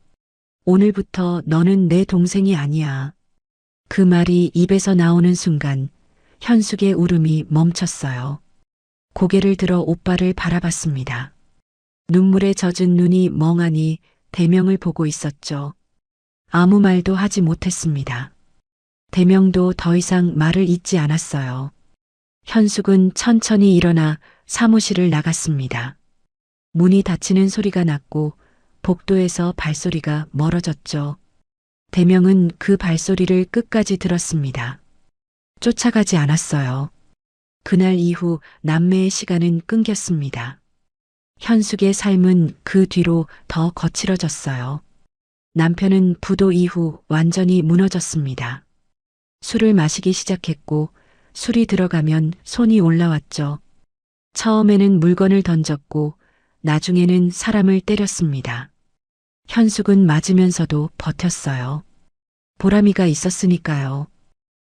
오늘부터 너는 내 동생이 아니야. 그 말이 입에서 나오는 순간 현숙의 울음이 멈췄어요. 고개를 들어 오빠를 바라봤습니다. 눈물에 젖은 눈이 멍하니 대명을 보고 있었죠. 아무 말도 하지 못했습니다. 대명도 더 이상 말을 잇지 않았어요. 현숙은 천천히 일어나 사무실을 나갔습니다. 문이 닫히는 소리가 났고 복도에서 발소리가 멀어졌죠. 대명은 그 발소리를 끝까지 들었습니다. 쫓아가지 않았어요. 그날 이후 남매의 시간은 끊겼습니다. 현숙의 삶은 그 뒤로 더 거칠어졌어요. 남편은 부도 이후 완전히 무너졌습니다. 술을 마시기 시작했고 술이 들어가면 손이 올라왔죠. 처음에는 물건을 던졌고 나중에는 사람을 때렸습니다. 현숙은 맞으면서도 버텼어요. 보람이가 있었으니까요.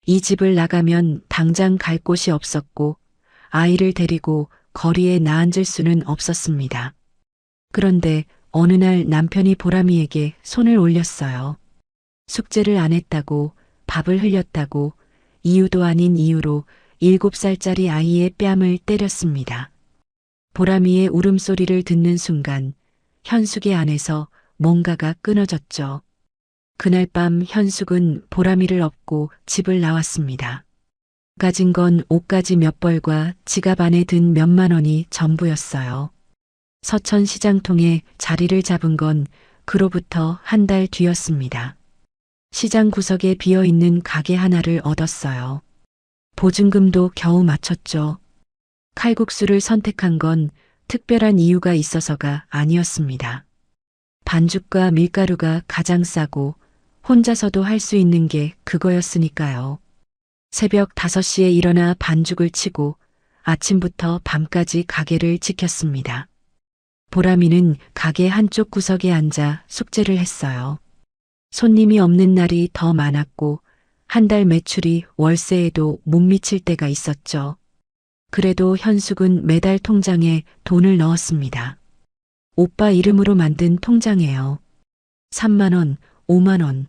이 집을 나가면 당장 갈 곳이 없었고 아이를 데리고 거리에 나앉을 수는 없었습니다. 그런데 어느 날 남편이 보람이에게 손을 올렸어요. 숙제를 안 했다고, 밥을 흘렸다고, 이유도 아닌 이유로 7살짜리 아이의 뺨을 때렸습니다. 보람이의 울음소리를 듣는 순간 현숙의 안에서 뭔가가 끊어졌죠. 그날 밤 현숙은 보람이를 업고 집을 나왔습니다. 가진 건 옷가지 몇 벌과 지갑 안에 든 몇만 원이 전부였어요. 서천 시장통에 자리를 잡은 건 그로부터 한 달 뒤였습니다. 시장 구석에 비어있는 가게 하나를 얻었어요. 보증금도 겨우 맞췄죠. 칼국수를 선택한 건 특별한 이유가 있어서가 아니었습니다. 반죽과 밀가루가 가장 싸고 혼자서도 할 수 있는 게 그거였으니까요. 새벽 5시에 일어나 반죽을 치고 아침부터 밤까지 가게를 지켰습니다. 보람이는 가게 한쪽 구석에 앉아 숙제를 했어요. 손님이 없는 날이 더 많았고 한 달 매출이 월세에도 못 미칠 때가 있었죠. 그래도 현숙은 매달 통장에 돈을 넣었습니다. 오빠 이름으로 만든 통장에요. 3만 원, 5만 원.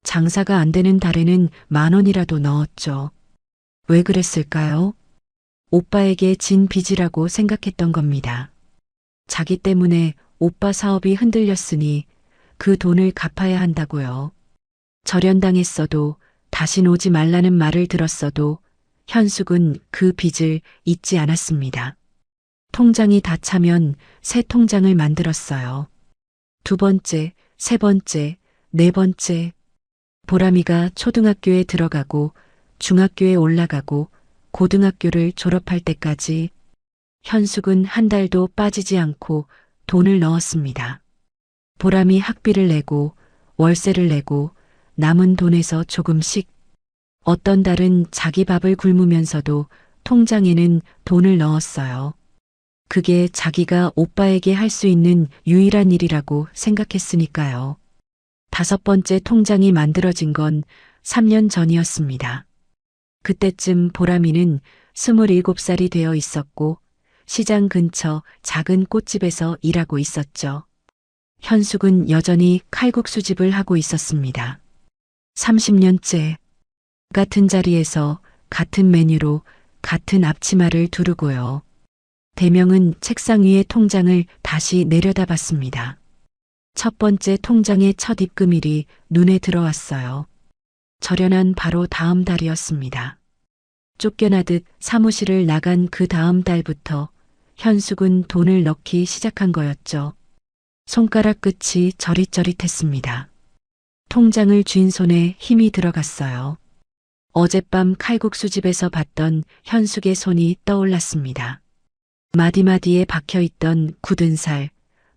장사가 안 되는 달에는 10,000원이라도 넣었죠. 왜 그랬을까요? 오빠에게 진 빚이라고 생각했던 겁니다. 자기 때문에 오빠 사업이 흔들렸으니 그 돈을 갚아야 한다고요. 절연당했어도 다신 오지 말라는 말을 들었어도 현숙은 그 빚을 잊지 않았습니다. 통장이 다 차면 새 통장을 만들었어요. 2번째, 3번째, 4번째. 보람이가 초등학교에 들어가고 중학교에 올라가고 고등학교를 졸업할 때까지 현숙은 한 달도 빠지지 않고 돈을 넣었습니다. 보람이 학비를 내고 월세를 내고 남은 돈에서 조금씩 어떤 달은 자기 밥을 굶으면서도 통장에는 돈을 넣었어요. 그게 자기가 오빠에게 할 수 있는 유일한 일이라고 생각했으니까요. 5번째 통장이 만들어진 건 3년 전이었습니다. 그때쯤 보람이는 27살이 되어 있었고 시장 근처 작은 꽃집에서 일하고 있었죠. 현숙은 여전히 칼국수집을 하고 있었습니다. 30년째 같은 자리에서 같은 메뉴로 같은 앞치마를 두르고요. 대명은 책상 위에 통장을 다시 내려다봤습니다. 첫 번째 통장의 첫 입금일이 눈에 들어왔어요. 절연한 바로 다음 달이었습니다. 쫓겨나듯 사무실을 나간 그 다음 달부터 현숙은 돈을 넣기 시작한 거였죠. 손가락 끝이 저릿저릿했습니다. 통장을 쥔 손에 힘이 들어갔어요. 어젯밤 칼국수집에서 봤던 현숙의 손이 떠올랐습니다. 마디마디에 박혀있던 굳은 살,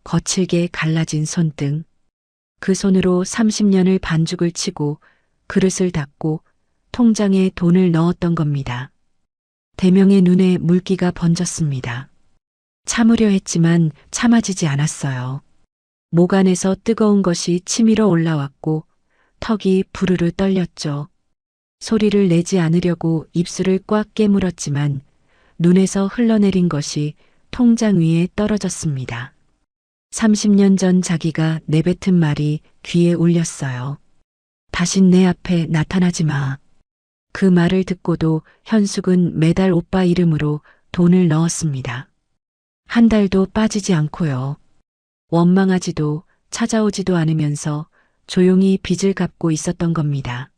거칠게 갈라진 손등. 그 손으로 30년을 반죽을 치고 그릇을 닦고 통장에 돈을 넣었던 겁니다. 대명의 눈에 물기가 번졌습니다. 참으려 했지만 참아지지 않았어요. 목 안에서 뜨거운 것이 치밀어 올라왔고 턱이 부르르 떨렸죠. 소리를 내지 않으려고 입술을 꽉 깨물었지만 눈에서 흘러내린 것이 통장 위에 떨어졌습니다. 30년 전 자기가 내뱉은 말이 귀에 울렸어요. 다신 내 앞에 나타나지 마. 그 말을 듣고도 현숙은 매달 오빠 이름으로 돈을 넣었습니다. 한 달도 빠지지 않고요. 원망하지도 찾아오지도 않으면서 조용히 빚을 갚고 있었던 겁니다.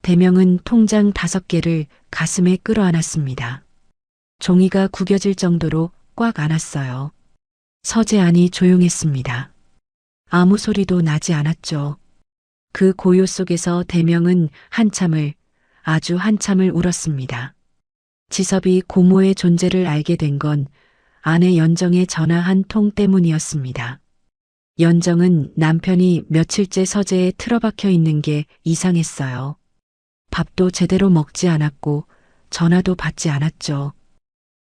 대명은 통장 5개를 가슴에 끌어안았습니다. 종이가 구겨질 정도로 꽉 안았어요. 서재 안이 조용했습니다. 아무 소리도 나지 않았죠. 그 고요 속에서 대명은 아주 한참을 울었습니다. 지섭이 고모의 존재를 알게 된 건 아내 연정의 전화 한 통 때문이었습니다. 연정은 남편이 며칠째 서재에 틀어박혀 있는 게 이상했어요. 밥도 제대로 먹지 않았고 전화도 받지 않았죠.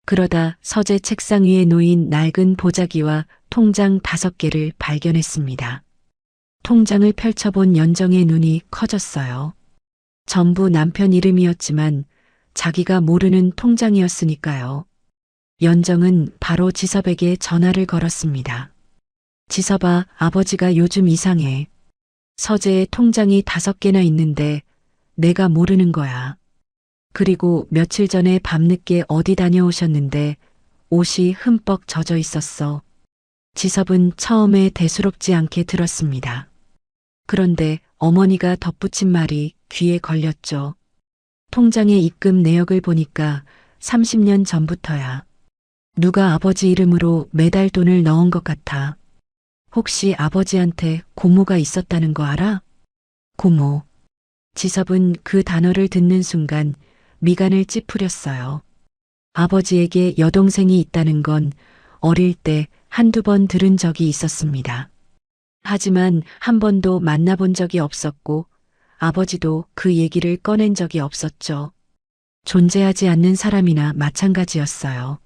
그러다 서재 책상 위에 놓인 낡은 보자기와 통장 5개를 발견했습니다. 통장을 펼쳐본 연정의 눈이 커졌어요. 전부 남편 이름이었지만 자기가 모르는 통장이었으니까요. 연정은 바로 지섭에게 전화를 걸었습니다. 지섭아, 아버지가 요즘 이상해. 서재에 통장이 5개나 있는데 내가 모르는 거야. 그리고 며칠 전에 밤늦게 어디 다녀오셨는데 옷이 흠뻑 젖어 있었어. 지섭은 처음에 대수롭지 않게 들었습니다. 그런데 어머니가 덧붙인 말이 귀에 걸렸죠. 통장의 입금 내역을 보니까 30년 전부터야. 누가 아버지 이름으로 매달 돈을 넣은 것 같아. 혹시 아버지한테 고모가 있었다는 거 알아? 고모. 지섭은 그 단어를 듣는 순간 미간을 찌푸렸어요. 아버지에게 여동생이 있다는 건 어릴 때 한두 번 들은 적이 있었습니다. 하지만 한 번도 만나본 적이 없었고 아버지도 그 얘기를 꺼낸 적이 없었죠. 존재하지 않는 사람이나 마찬가지였어요.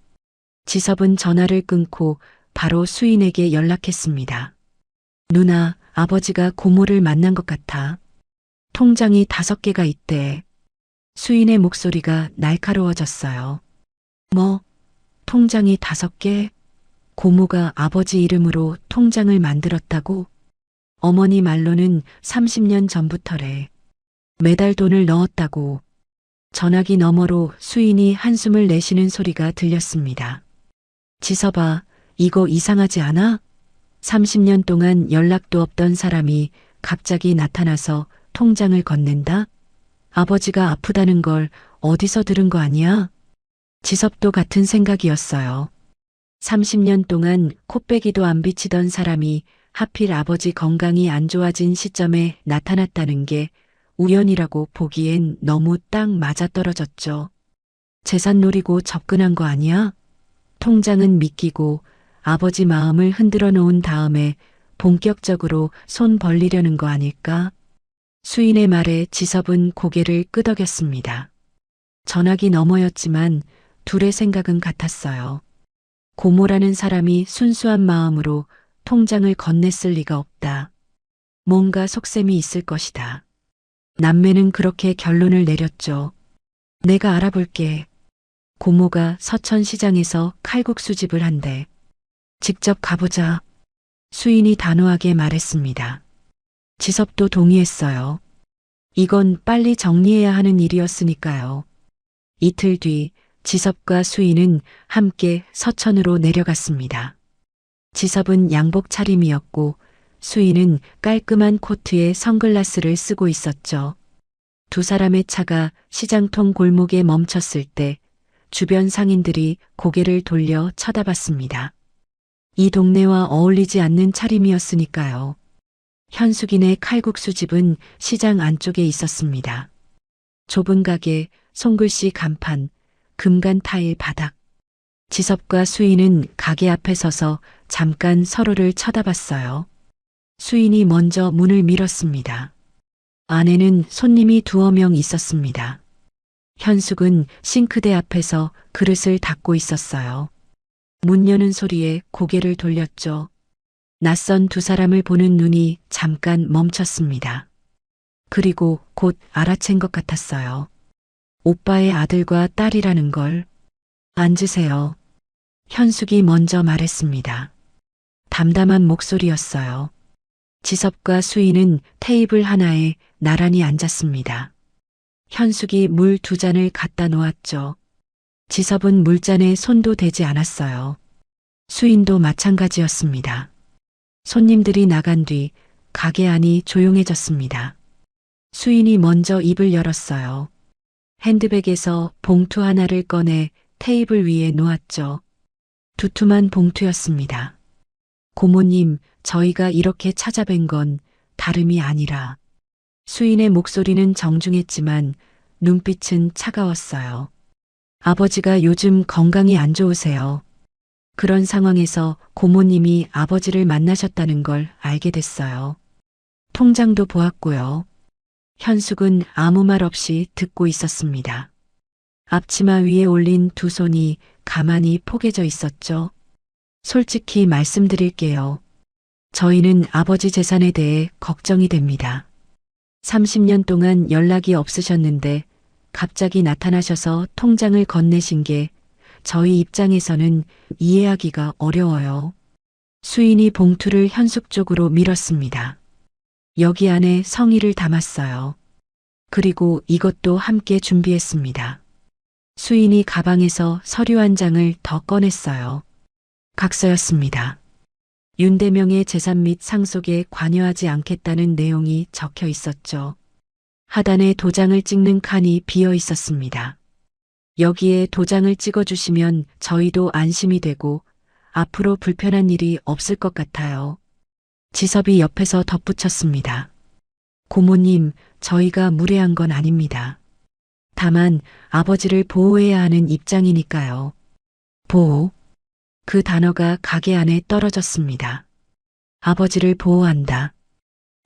지섭은 전화를 끊고 바로 수인에게 연락했습니다. 누나, 아버지가 고모를 만난 것 같아. 통장이 5개가 있대. 수인의 목소리가 날카로워졌어요. 뭐, 통장이 5개? 고모가 아버지 이름으로 통장을 만들었다고? 어머니 말로는 30년 전부터래. 매달 돈을 넣었다고. 전화기 너머로 수인이 한숨을 내쉬는 소리가 들렸습니다. 지섭아, 이거 이상하지 않아? 30년 동안 연락도 없던 사람이 갑자기 나타나서 통장을 건넨다? 아버지가 아프다는 걸 어디서 들은 거 아니야? 지섭도 같은 생각이었어요. 30년 동안 코빼기도 안 비치던 사람이 하필 아버지 건강이 안 좋아진 시점에 나타났다는 게 우연이라고 보기엔 너무 딱 맞아떨어졌죠. 재산 노리고 접근한 거 아니야? 통장은 믿기고 아버지 마음을 흔들어 놓은 다음에 본격적으로 손 벌리려는 거 아닐까? 수인의 말에 지섭은 고개를 끄덕였습니다. 전화기 너머였지만 둘의 생각은 같았어요. 고모라는 사람이 순수한 마음으로 통장을 건넸을 리가 없다. 뭔가 속셈이 있을 것이다. 남매는 그렇게 결론을 내렸죠. 내가 알아볼게. 고모가 서천시장에서 칼국수집을 한대. 직접 가보자. 수인이 단호하게 말했습니다. 지섭도 동의했어요. 이건 빨리 정리해야 하는 일이었으니까요. 이틀 뒤 지섭과 수인은 함께 서천으로 내려갔습니다. 지섭은 양복 차림이었고 수인은 깔끔한 코트에 선글라스를 쓰고 있었죠. 두 사람의 차가 시장통 골목에 멈췄을 때 주변 상인들이 고개를 돌려 쳐다봤습니다. 이 동네와 어울리지 않는 차림이었으니까요. 현숙이네 칼국수집은 시장 안쪽에 있었습니다. 좁은 가게, 손글씨 간판, 금간 타일 바닥. 지섭과 수인은 가게 앞에 서서 잠깐 서로를 쳐다봤어요. 수인이 먼저 문을 밀었습니다. 안에는 손님이 두어 명 있었습니다. 현숙은 싱크대 앞에서 그릇을 닦고 있었어요. 문 여는 소리에 고개를 돌렸죠. 낯선 두 사람을 보는 눈이 잠깐 멈췄습니다. 그리고 곧 알아챈 것 같았어요. 오빠의 아들과 딸이라는 걸. 앉으세요. 현숙이 먼저 말했습니다. 담담한 목소리였어요. 지섭과 수인은 테이블 하나에 나란히 앉았습니다. 현숙이 물 두 잔을 갖다 놓았죠. 지섭은 물잔에 손도 대지 않았어요. 수인도 마찬가지였습니다. 손님들이 나간 뒤 가게 안이 조용해졌습니다. 수인이 먼저 입을 열었어요. 핸드백에서 봉투 하나를 꺼내 테이블 위에 놓았죠. 두툼한 봉투였습니다. 고모님, 저희가 이렇게 찾아뵌 건 다름이 아니라. 수인의 목소리는 정중했지만 눈빛은 차가웠어요. 아버지가 요즘 건강이 안 좋으세요. 그런 상황에서 고모님이 아버지를 만나셨다는 걸 알게 됐어요. 통장도 보았고요. 현숙은 아무 말 없이 듣고 있었습니다. 앞치마 위에 올린 두 손이 가만히 포개져 있었죠. 솔직히 말씀드릴게요. 저희는 아버지 재산에 대해 걱정이 됩니다. 30년 동안 연락이 없으셨는데 갑자기 나타나셔서 통장을 건네신 게 저희 입장에서는 이해하기가 어려워요. 수인이 봉투를 현숙 쪽으로 밀었습니다. 여기 안에 성의를 담았어요. 그리고 이것도 함께 준비했습니다. 수인이 가방에서 서류 한 장을 더 꺼냈어요. 각서였습니다. 윤대명의 재산 및 상속에 관여하지 않겠다는 내용이 적혀 있었죠. 하단에 도장을 찍는 칸이 비어 있었습니다. 여기에 도장을 찍어주시면 저희도 안심이 되고 앞으로 불편한 일이 없을 것 같아요. 지섭이 옆에서 덧붙였습니다. 고모님, 저희가 무례한 건 아닙니다. 다만 아버지를 보호해야 하는 입장이니까요. 보호. 그 단어가 가게 안에 떨어졌습니다. 아버지를 보호한다.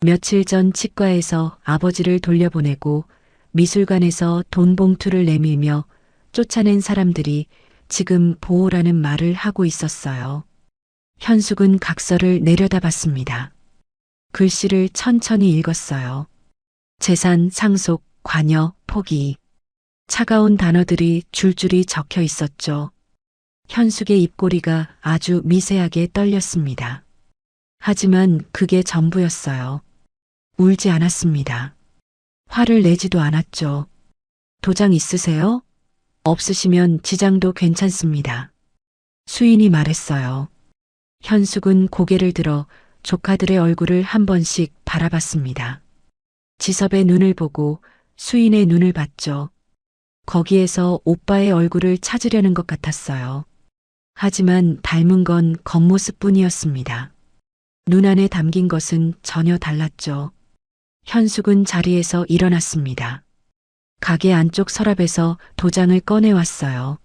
며칠 전 치과에서 아버지를 돌려보내고 미술관에서 돈 봉투를 내밀며 쫓아낸 사람들이 지금 보호라는 말을 하고 있었어요. 현숙은 각서를 내려다봤습니다. 글씨를 천천히 읽었어요. 재산, 상속, 관여, 포기. 차가운 단어들이 줄줄이 적혀 있었죠. 현숙의 입꼬리가 아주 미세하게 떨렸습니다. 하지만 그게 전부였어요. 울지 않았습니다. 화를 내지도 않았죠. 도장 있으세요? 없으시면 지장도 괜찮습니다. 수인이 말했어요. 현숙은 고개를 들어 조카들의 얼굴을 한 번씩 바라봤습니다. 지섭의 눈을 보고 수인의 눈을 봤죠. 거기에서 오빠의 얼굴을 찾으려는 것 같았어요. 하지만 닮은 건 겉모습뿐이었습니다. 눈 안에 담긴 것은 전혀 달랐죠. 현숙은 자리에서 일어났습니다. 가게 안쪽 서랍에서 도장을 꺼내왔어요.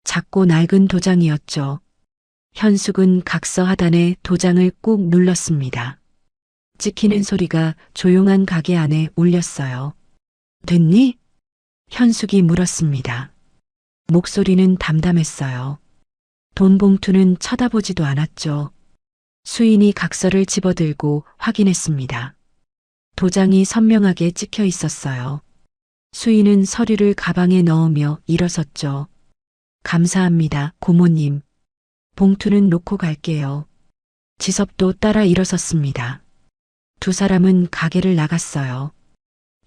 작고 낡은 도장이었죠. 현숙은 각서 하단에 도장을 꾹 눌렀습니다. 찍히는 소리가 조용한 가게 안에 울렸어요. 됐니? 현숙이 물었습니다. 목소리는 담담했어요. 돈 봉투는 쳐다보지도 않았죠. 수인이 각서를 집어들고 확인했습니다. 도장이 선명하게 찍혀 있었어요. 수인은 서류를 가방에 넣으며 일어섰죠. 감사합니다, 고모님. 봉투는 놓고 갈게요. 지섭도 따라 일어섰습니다. 두 사람은 가게를 나갔어요.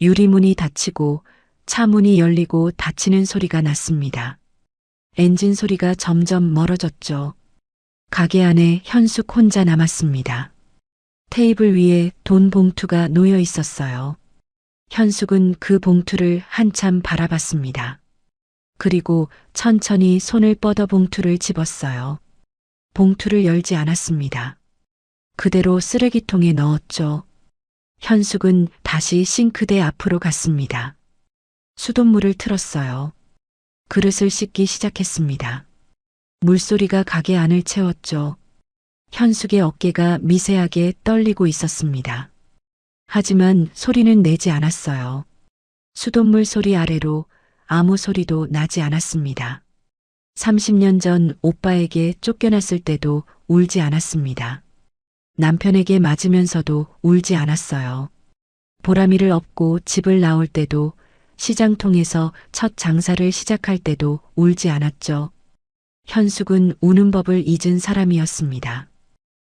유리문이 닫히고 차 문이 열리고 닫히는 소리가 났습니다. 엔진 소리가 점점 멀어졌죠. 가게 안에 현숙 혼자 남았습니다. 테이블 위에 돈 봉투가 놓여 있었어요. 현숙은 그 봉투를 한참 바라봤습니다. 그리고 천천히 손을 뻗어 봉투를 집었어요. 봉투를 열지 않았습니다. 그대로 쓰레기통에 넣었죠. 현숙은 다시 싱크대 앞으로 갔습니다. 수돗물을 틀었어요. 그릇을 씻기 시작했습니다. 물소리가 가게 안을 채웠죠. 현숙의 어깨가 미세하게 떨리고 있었습니다. 하지만 소리는 내지 않았어요. 수돗물 소리 아래로 아무 소리도 나지 않았습니다. 30년 전 오빠에게 쫓겨났을 때도 울지 않았습니다. 남편에게 맞으면서도 울지 않았어요. 보람이를 업고 집을 나올 때도, 시장통에서 첫 장사를 시작할 때도 울지 않았죠. 현숙은 우는 법을 잊은 사람이었습니다.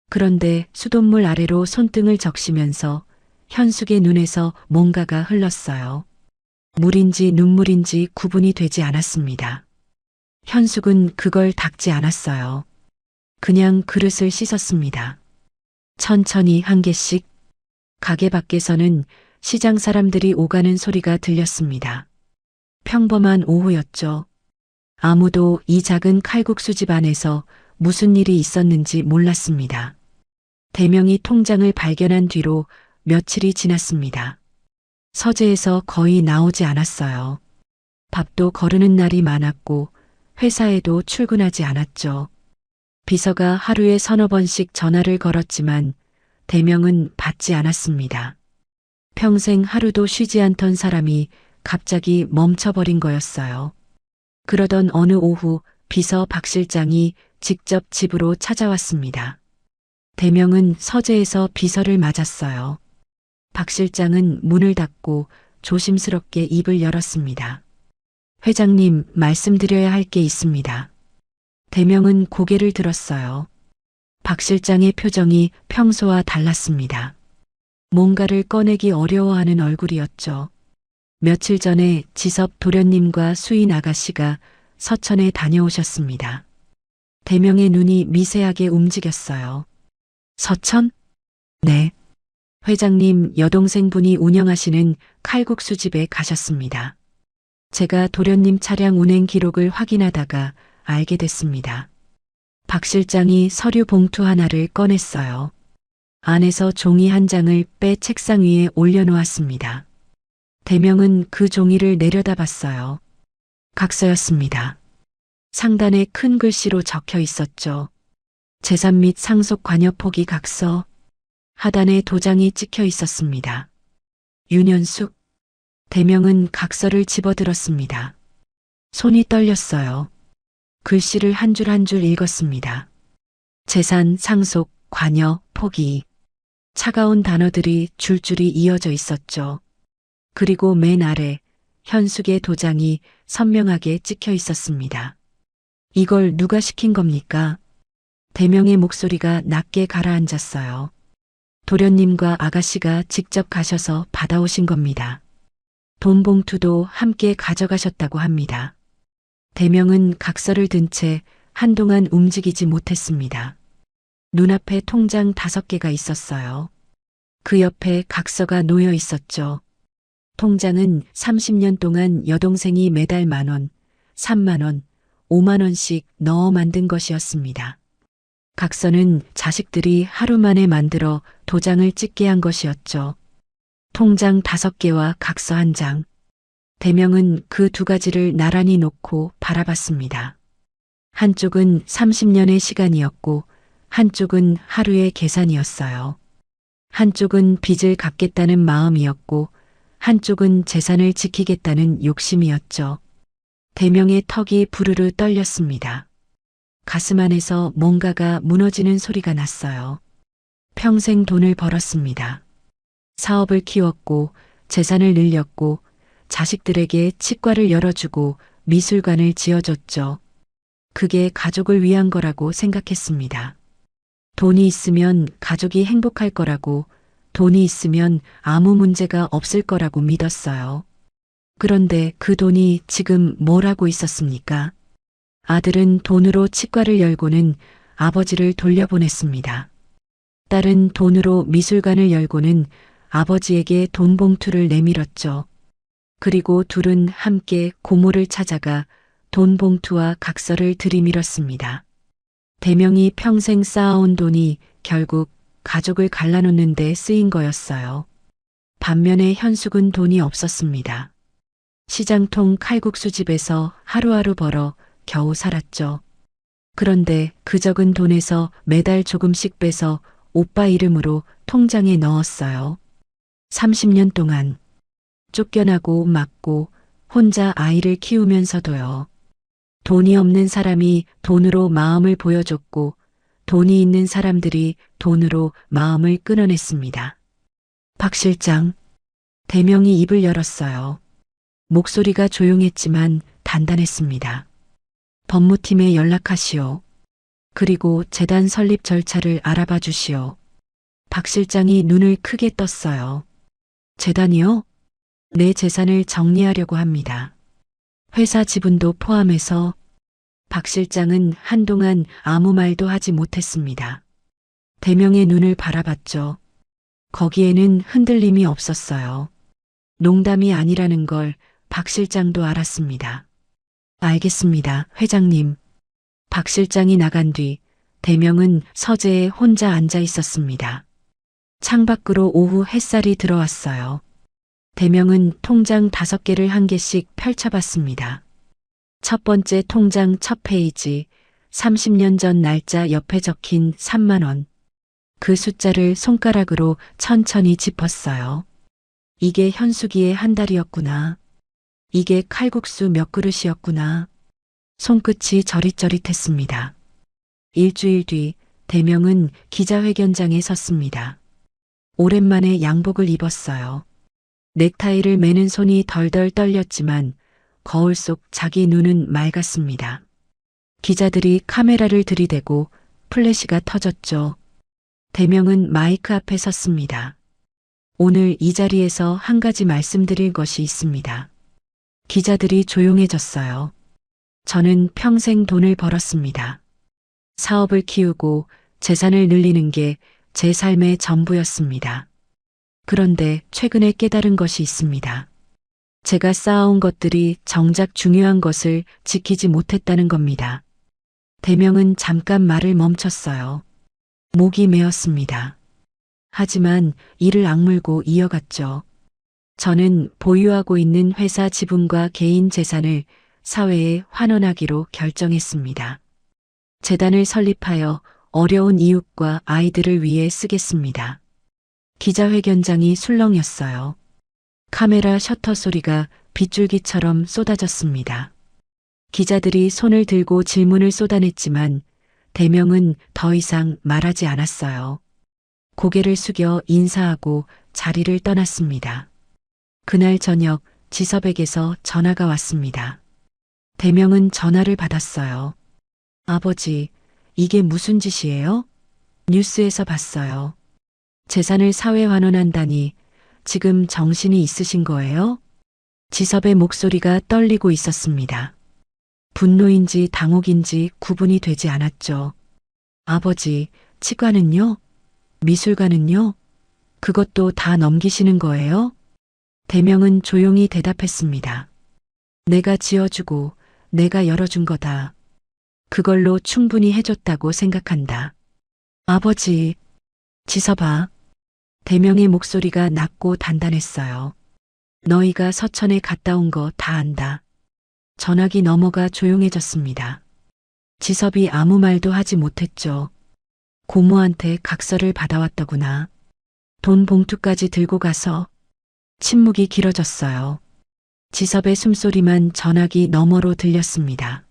그런데 수돗물 아래로 손등을 적시면서 현숙의 눈에서 뭔가가 흘렀어요. 물인지 눈물인지 구분이 되지 않았습니다. 현숙은 그걸 닦지 않았어요. 그냥 그릇을 씻었습니다. 천천히 한 개씩. 가게 밖에서는 시장 사람들이 오가는 소리가 들렸습니다. 평범한 오후였죠. 아무도 이 작은 칼국수집 안에서 무슨 일이 있었는지 몰랐습니다. 대명이 통장을 발견한 뒤로 며칠이 지났습니다. 서재에서 거의 나오지 않았어요. 밥도 거르는 날이 많았고 회사에도 출근하지 않았죠. 비서가 하루에 서너 번씩 전화를 걸었지만 대명은 받지 않았습니다. 평생 하루도 쉬지 않던 사람이 갑자기 멈춰버린 거였어요. 그러던 어느 오후 비서 박 실장이 직접 집으로 찾아왔습니다. 대명은 서재에서 비서를 맞았어요. 박 실장은 문을 닫고 조심스럽게 입을 열었습니다. 회장님, 말씀드려야 할 게 있습니다. 대명은 고개를 들었어요. 박 실장의 표정이 평소와 달랐습니다. 뭔가를 꺼내기 어려워하는 얼굴이었죠. 며칠 전에 지섭 도련님과 수인 아가씨가 서천에 다녀오셨습니다. 대명의 눈이 미세하게 움직였어요. 서천? 네. 회장님 여동생분이 운영하시는 칼국수집에 가셨습니다. 제가 도련님 차량 운행 기록을 확인하다가 알게 됐습니다. 박 실장이 서류 봉투 하나를 꺼냈어요. 안에서 종이 한 장을 빼 책상 위에 올려놓았습니다. 대명은 그 종이를 내려다봤어요. 각서였습니다. 상단에 큰 글씨로 적혀 있었죠. 재산 및 상속 관여 포기 각서. 하단에 도장이 찍혀 있었습니다. 윤현숙. 대명은 각서를 집어들었습니다. 손이 떨렸어요. 글씨를 한 줄 한 줄 읽었습니다. 재산, 상속, 관여, 포기. 차가운 단어들이 줄줄이 이어져 있었죠. 그리고 맨 아래 현숙의 도장이 선명하게 찍혀 있었습니다. 이걸 누가 시킨 겁니까? 대명의 목소리가 낮게 가라앉았어요. 도련님과 아가씨가 직접 가셔서 받아오신 겁니다. 돈 봉투도 함께 가져가셨다고 합니다. 대명은 각서를 든 채 한동안 움직이지 못했습니다. 눈앞에 통장 5개가 있었어요. 그 옆에 각서가 놓여 있었죠. 통장은 30년 동안 여동생이 매달 10,000원, 30,000원, 50,000원씩 넣어 만든 것이었습니다. 각서는 자식들이 하루 만에 만들어 도장을 찍게 한 것이었죠. 통장 5개와 각서 1장. 대명은 그 두 가지를 나란히 놓고 바라봤습니다. 한쪽은 30년의 시간이었고 한쪽은 하루의 계산이었어요. 한쪽은 빚을 갚겠다는 마음이었고 한쪽은 재산을 지키겠다는 욕심이었죠. 대명의 턱이 부르르 떨렸습니다. 가슴 안에서 뭔가가 무너지는 소리가 났어요. 평생 돈을 벌었습니다. 사업을 키웠고 재산을 늘렸고 자식들에게 치과를 열어주고 미술관을 지어줬죠. 그게 가족을 위한 거라고 생각했습니다. 돈이 있으면 가족이 행복할 거라고, 돈이 있으면 아무 문제가 없을 거라고 믿었어요. 그런데 그 돈이 지금 뭘 하고 있었습니까? 아들은 돈으로 치과를 열고는 아버지를 돌려보냈습니다. 딸은 돈으로 미술관을 열고는 아버지에게 돈 봉투를 내밀었죠. 그리고 둘은 함께 고모를 찾아가 돈 봉투와 각서를 들이밀었습니다. 대명이 평생 쌓아온 돈이 결국 가족을 갈라놓는 데 쓰인 거였어요. 반면에 현숙은 돈이 없었습니다. 시장통 칼국수집에서 하루하루 벌어 겨우 살았죠. 그런데 그 적은 돈에서 매달 조금씩 빼서 오빠 이름으로 통장에 넣었어요. 30년 동안 쫓겨나고 맞고 혼자 아이를 키우면서도요. 돈이 없는 사람이 돈으로 마음을 보여줬고 돈이 있는 사람들이 돈으로 마음을 끊어냈습니다. 박 실장, 대명이 입을 열었어요. 목소리가 조용했지만 단단했습니다. 법무팀에 연락하시오. 그리고 재단 설립 절차를 알아봐 주시오. 박 실장이 눈을 크게 떴어요. 재단이요? 내 재산을 정리하려고 합니다. 회사 지분도 포함해서. 박 실장은 한동안 아무 말도 하지 못했습니다. 대명의 눈을 바라봤죠. 거기에는 흔들림이 없었어요. 농담이 아니라는 걸 박 실장도 알았습니다. 알겠습니다, 회장님. 박 실장이 나간 뒤 대명은 서재에 혼자 앉아 있었습니다. 창밖으로 오후 햇살이 들어왔어요. 대명은 통장 5개를 한 개씩 펼쳐봤습니다. 첫 번째 통장 첫 페이지, 30년 전 날짜 옆에 적힌 3만 원. 그 숫자를 손가락으로 천천히 짚었어요. 이게 현숙이의 한 달이었구나. 이게 칼국수 몇 그릇이었구나. 손끝이 저릿저릿했습니다. 일주일 뒤 대명은 기자회견장에 섰습니다. 오랜만에 양복을 입었어요. 넥타이를 매는 손이 덜덜 떨렸지만 거울 속 자기 눈은 맑았습니다. 기자들이 카메라를 들이대고 플래시가 터졌죠. 대명은 마이크 앞에 섰습니다. 오늘 이 자리에서 한 가지 말씀드릴 것이 있습니다. 기자들이 조용해졌어요. 저는 평생 돈을 벌었습니다. 사업을 키우고 재산을 늘리는 게 제 삶의 전부였습니다. 그런데 최근에 깨달은 것이 있습니다. 제가 쌓아온 것들이 정작 중요한 것을 지키지 못했다는 겁니다. 대명은 잠깐 말을 멈췄어요. 목이 메었습니다. 하지만 이를 악물고 이어갔죠. 저는 보유하고 있는 회사 지분과 개인 재산을 사회에 환원하기로 결정했습니다. 재단을 설립하여 어려운 이웃과 아이들을 위해 쓰겠습니다. 기자회견장이 술렁였어요. 카메라 셔터 소리가 빗줄기처럼 쏟아졌습니다. 기자들이 손을 들고 질문을 쏟아냈지만 대명은 더 이상 말하지 않았어요. 고개를 숙여 인사하고 자리를 떠났습니다. 그날 저녁 지섭에게서 전화가 왔습니다. 대명은 전화를 받았어요. 아버지, 이게 무슨 짓이에요? 뉴스에서 봤어요. 재산을 사회 환원한다니 지금 정신이 있으신 거예요? 지섭의 목소리가 떨리고 있었습니다. 분노인지 당혹인지 구분이 되지 않았죠. 아버지, 치과는요? 미술관은요? 그것도 다 넘기시는 거예요? 대명은 조용히 대답했습니다. 내가 지어주고 내가 열어준 거다. 그걸로 충분히 해줬다고 생각한다. 아버지, 지섭아. 대명의 목소리가 낮고 단단했어요. 너희가 서천에 갔다 온 거 다 안다. 전화기 넘어가 조용해졌습니다. 지섭이 아무 말도 하지 못했죠. 고모한테 각서를 받아왔더구나. 돈 봉투까지 들고 가서 침묵이 길어졌어요. 지섭의 숨소리만 전화기 너머로 들렸습니다.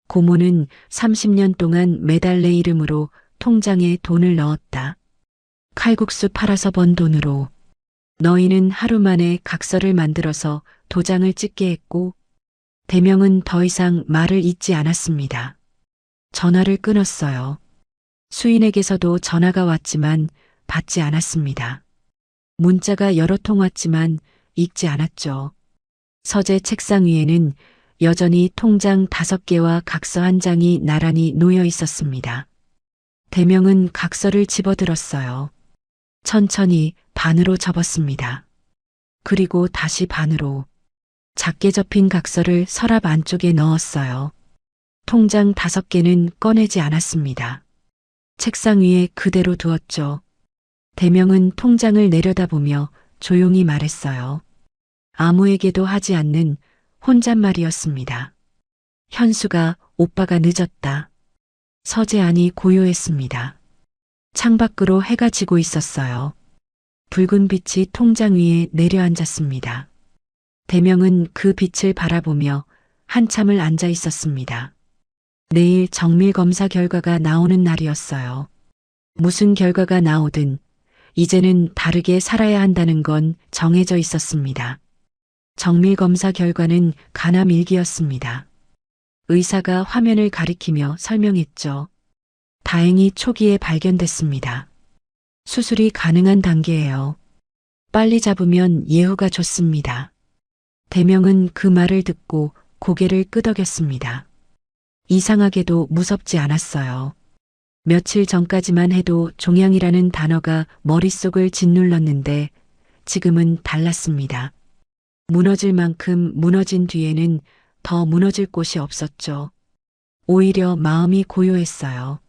고모는 30년 동안 매달 내 이름으로 통장에 돈을 넣었다. 칼국수 팔아서 번 돈으로. 너희는 하루 만에 각서를 만들어서 도장을 찍게 했고, 대명은 더 이상 말을 잇지 않았습니다. 전화를 끊었어요. 수인에게서도 전화가 왔지만 받지 않았습니다. 문자가 여러 통 왔지만 읽지 않았죠. 서재 책상 위에는 여전히 통장 5개와 각서 1장이 나란히 놓여 있었습니다. 대명은 각서를 집어들었어요. 천천히 반으로 접었습니다. 그리고 다시 반으로. 작게 접힌 각서를 서랍 안쪽에 넣었어요. 통장 5개는 꺼내지 않았습니다. 책상 위에 그대로 두었죠. 대명은 통장을 내려다보며 조용히 말했어요. 아무에게도 하지 않는 혼잣말이었습니다. 현수가 오빠가 늦었다. 서재 안이 고요했습니다. 창밖으로 해가 지고 있었어요. 붉은 빛이 통장 위에 내려앉았습니다. 대명은 그 빛을 바라보며 한참을 앉아 있었습니다. 내일 정밀 검사 결과가 나오는 날이었어요. 무슨 결과가 나오든 이제는 다르게 살아야 한다는 건 정해져 있었습니다. 정밀 검사 결과는 간암 1기였습니다. 의사가 화면을 가리키며 설명했죠. 다행히 초기에 발견됐습니다. 수술이 가능한 단계예요. 빨리 잡으면 예후가 좋습니다. 대명은 그 말을 듣고 고개를 끄덕였습니다. 이상하게도 무섭지 않았어요. 며칠 전까지만 해도 종양이라는 단어가 머릿속을 짓눌렀는데 지금은 달랐습니다. 무너질 만큼 무너진 뒤에는 더 무너질 곳이 없었죠. 오히려 마음이 고요했어요.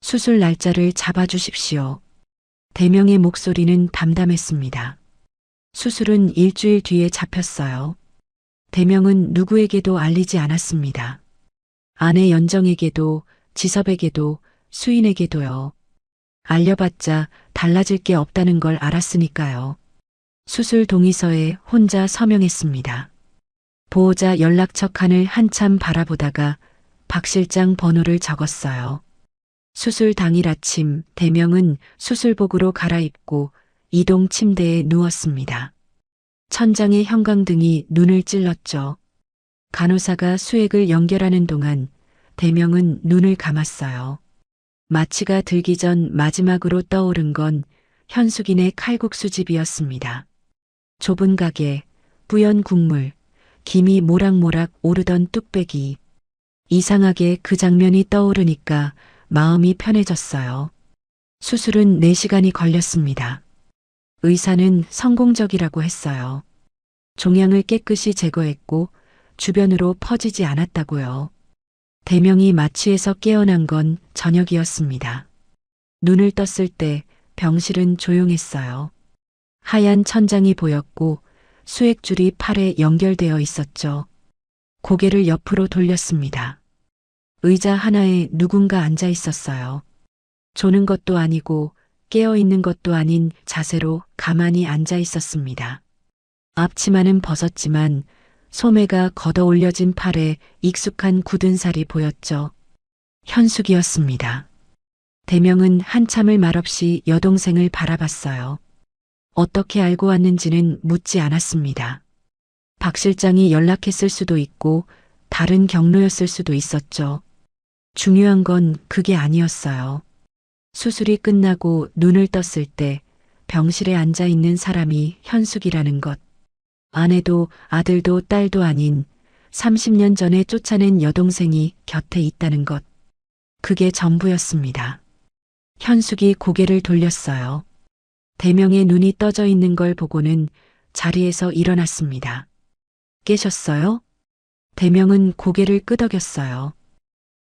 수술 날짜를 잡아주십시오. 대명의 목소리는 담담했습니다. 수술은 일주일 뒤에 잡혔어요. 대명은 누구에게도 알리지 않았습니다. 아내 연정에게도, 지섭에게도, 수인에게도요. 알려봤자 달라질 게 없다는 걸 알았으니까요. 수술 동의서에 혼자 서명했습니다. 보호자 연락처 칸을 한참 바라보다가 박 실장 번호를 적었어요. 수술 당일 아침 대명은 수술복으로 갈아입고 이동 침대에 누웠습니다. 천장의 형광등이 눈을 찔렀죠. 간호사가 수액을 연결하는 동안 대명은 눈을 감았어요. 마취가 들기 전 마지막으로 떠오른 건 현숙인의 칼국수집이었습니다. 좁은 가게, 뿌연 국물, 김이 모락모락 오르던 뚝배기. 이상하게 그 장면이 떠오르니까 마음이 편해졌어요. 수술은 4시간이 걸렸습니다. 의사는 성공적이라고 했어요. 종양을 깨끗이 제거했고 주변으로 퍼지지 않았다고요. 대명이 마취에서 깨어난 건 저녁이었습니다. 눈을 떴을 때 병실은 조용했어요. 하얀 천장이 보였고 수액줄이 팔에 연결되어 있었죠. 고개를 옆으로 돌렸습니다. 의자 하나에 누군가 앉아 있었어요. 조는 것도 아니고 깨어 있는 것도 아닌 자세로 가만히 앉아 있었습니다. 앞치마는 벗었지만 소매가 걷어 올려진 팔에 익숙한 굳은 살이 보였죠. 현숙이었습니다. 대명은 한참을 말없이 여동생을 바라봤어요. 어떻게 알고 왔는지는 묻지 않았습니다. 박 실장이 연락했을 수도 있고 다른 경로였을 수도 있었죠. 중요한 건 그게 아니었어요. 수술이 끝나고 눈을 떴을 때 병실에 앉아 있는 사람이 현숙이라는 것. 아내도 아들도 딸도 아닌 30년 전에 쫓아낸 여동생이 곁에 있다는 것. 그게 전부였습니다. 현숙이 고개를 돌렸어요. 대명의 눈이 떠져 있는 걸 보고는 자리에서 일어났습니다. 깨셨어요? 대명은 고개를 끄덕였어요.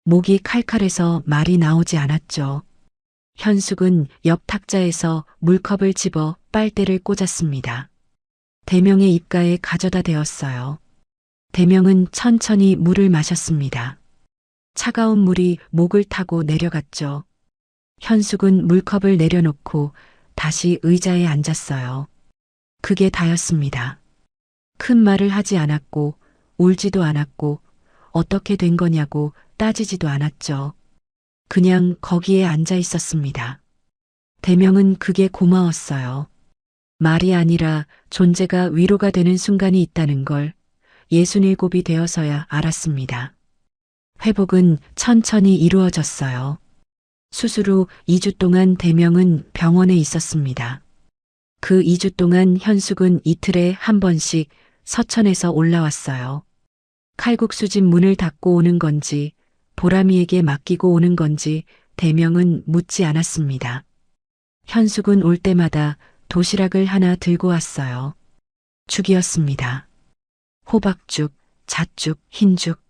목이 칼칼해서 말이 나오지 않았죠. 현숙은 옆 탁자에서 물컵을 집어 빨대를 꽂았습니다. 대명의 입가에 가져다 대었어요. 대명은 천천히 물을 마셨습니다. 차가운 물이 목을 타고 내려갔죠. 현숙은 물컵을 내려놓고 다시 의자에 앉았어요. 그게 다였습니다. 큰 말을 하지 않았고, 울지도 않았고, 어떻게 된 거냐고 따지지도 않았죠. 그냥 거기에 앉아 있었습니다. 대명은 그게 고마웠어요. 말이 아니라 존재가 위로가 되는 순간이 있다는 걸 67이 되어서야 알았습니다. 회복은 천천히 이루어졌어요. 수술 후 2주 동안 대명은 병원에 있었습니다. 그 2주 동안 현숙은 이틀에 한 번씩 서천에서 올라왔어요. 칼국수집 문을 닫고 오는 건지 보람이에게 맡기고 오는 건지 대명은 묻지 않았습니다. 현숙은 올 때마다 도시락을 하나 들고 왔어요. 죽이었습니다. 호박죽, 잣죽, 흰죽.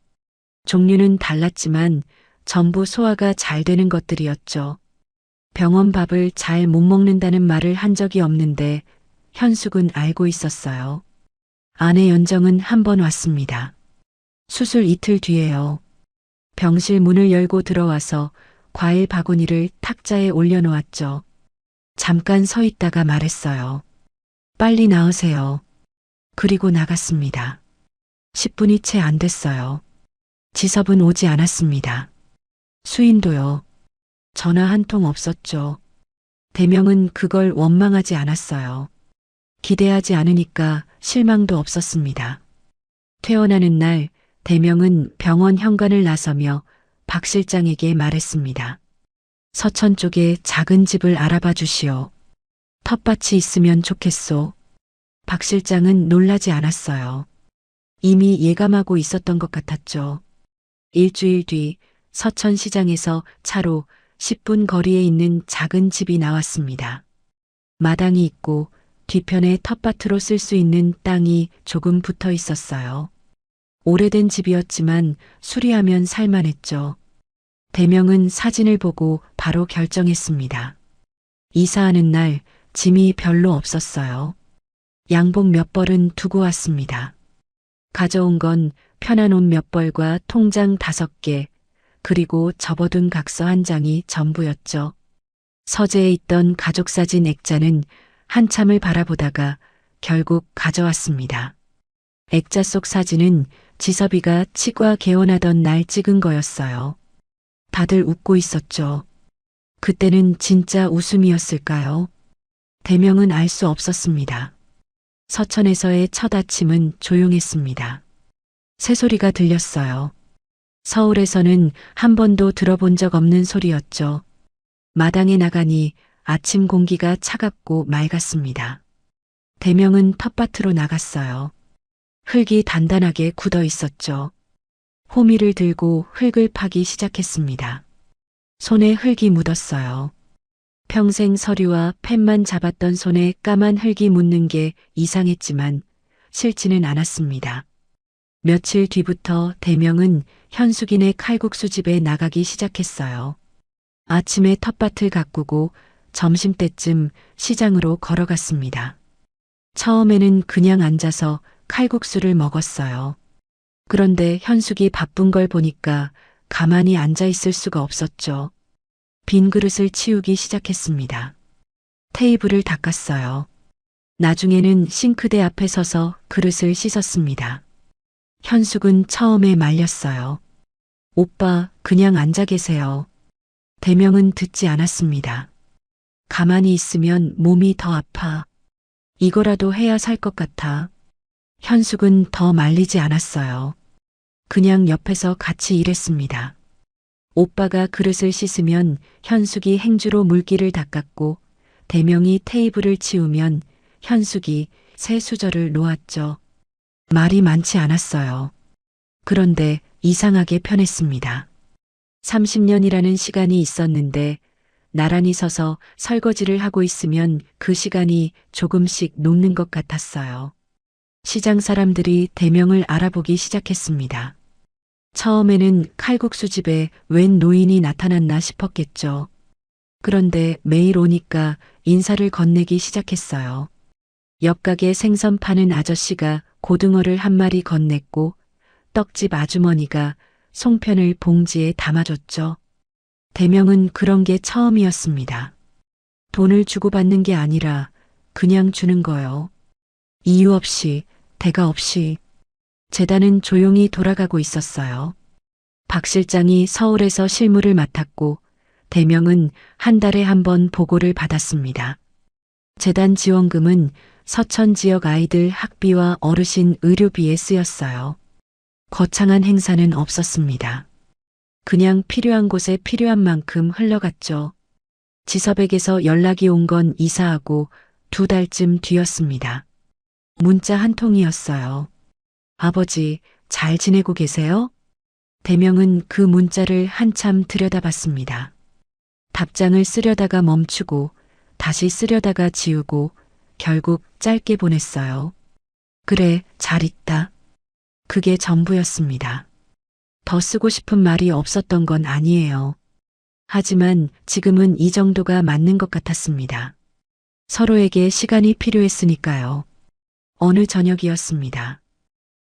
종류는 달랐지만 전부 소화가 잘 되는 것들이었죠. 병원 밥을 잘 못 먹는다는 말을 한 적이 없는데 현숙은 알고 있었어요. 아내 연정은 한 번 왔습니다. 수술 이틀 뒤에요. 병실 문을 열고 들어와서 과일 바구니를 탁자에 올려놓았죠. 잠깐 서 있다가 말했어요. 빨리 나으세요. 그리고 나갔습니다. 10분이 채 안 됐어요. 지섭은 오지 않았습니다. 수인도요. 전화 한 통 없었죠. 대명은 그걸 원망하지 않았어요. 기대하지 않으니까 실망도 없었습니다. 퇴원하는 날 대명은 병원 현관을 나서며 박 실장에게 말했습니다. 서천 쪽에 작은 집을 알아봐 주시오. 텃밭이 있으면 좋겠소. 박 실장은 놀라지 않았어요. 이미 예감하고 있었던 것 같았죠. 일주일 뒤 서천시장에서 차로 10분 거리에 있는 작은 집이 나왔습니다. 마당이 있고 뒤편에 텃밭으로 쓸 수 있는 땅이 조금 붙어 있었어요. 오래된 집이었지만 수리하면 살만했죠. 대명은 사진을 보고 바로 결정했습니다. 이사하는 날 짐이 별로 없었어요. 양복 몇 벌은 두고 왔습니다. 가져온 건 편한 옷 몇 벌과 통장 5개, 그리고 접어둔 각서 한 장이 전부였죠. 서재에 있던 가족사진 액자는 한참을 바라보다가 결국 가져왔습니다. 액자 속 사진은 지섭이가 치과 개원하던 날 찍은 거였어요. 다들 웃고 있었죠. 그때는 진짜 웃음이었을까요? 대명은 알 수 없었습니다. 서천에서의 첫 아침은 조용했습니다. 새소리가 들렸어요. 서울에서는 한 번도 들어본 적 없는 소리였죠. 마당에 나가니 아침 공기가 차갑고 맑았습니다. 대명은 텃밭으로 나갔어요. 흙이 단단하게 굳어 있었죠. 호미를 들고 흙을 파기 시작했습니다. 손에 흙이 묻었어요. 평생 서류와 펜만 잡았던 손에 까만 흙이 묻는 게 이상했지만 싫지는 않았습니다. 며칠 뒤부터 대명은 현숙이네 칼국수집에 나가기 시작했어요. 아침에 텃밭을 가꾸고 점심때쯤 시장으로 걸어갔습니다. 처음에는 그냥 앉아서 칼국수를 먹었어요. 그런데 현숙이 바쁜 걸 보니까 가만히 앉아 있을 수가 없었죠. 빈 그릇을 치우기 시작했습니다. 테이블을 닦았어요. 나중에는 싱크대 앞에 서서 그릇을 씻었습니다. 현숙은 처음에 말렸어요. 오빠, 그냥 앉아 계세요. 대명은 듣지 않았습니다. 가만히 있으면 몸이 더 아파. 이거라도 해야 살 것 같아. 현숙은 더 말리지 않았어요. 그냥 옆에서 같이 일했습니다. 오빠가 그릇을 씻으면 현숙이 행주로 물기를 닦았고 대명이 테이블을 치우면 현숙이 새 수저를 놓았죠. 말이 많지 않았어요. 그런데 이상하게 편했습니다. 30년이라는 시간이 있었는데 나란히 서서 설거지를 하고 있으면 그 시간이 조금씩 녹는 것 같았어요. 시장 사람들이 대명을 알아보기 시작했습니다. 처음에는 칼국수집에 웬 노인이 나타났나 싶었겠죠. 그런데 매일 오니까 인사를 건네기 시작했어요. 옆가게 생선 파는 아저씨가 고등어를 한 마리 건넸고 떡집 아주머니가 송편을 봉지에 담아줬죠. 대명은 그런 게 처음이었습니다. 돈을 주고받는 게 아니라 그냥 주는 거요. 이유 없이, 대가 없이. 재단은 조용히 돌아가고 있었어요. 박 실장이 서울에서 실무를 맡았고 대명은 한 달에 한 번 보고를 받았습니다. 재단 지원금은 서천 지역 아이들 학비와 어르신 의료비에 쓰였어요. 거창한 행사는 없었습니다. 그냥 필요한 곳에 필요한 만큼 흘러갔죠. 지섭에게서 연락이 온 건 이사하고 2달쯤 뒤였습니다. 문자 한 통이었어요. 아버지, 잘 지내고 계세요? 대명은 그 문자를 한참 들여다봤습니다. 답장을 쓰려다가 멈추고 다시 쓰려다가 지우고 결국 짧게 보냈어요. 그래, 잘 있다. 그게 전부였습니다. 더 쓰고 싶은 말이 없었던 건 아니에요. 하지만 지금은 이 정도가 맞는 것 같았습니다. 서로에게 시간이 필요했으니까요. 어느 저녁이었습니다.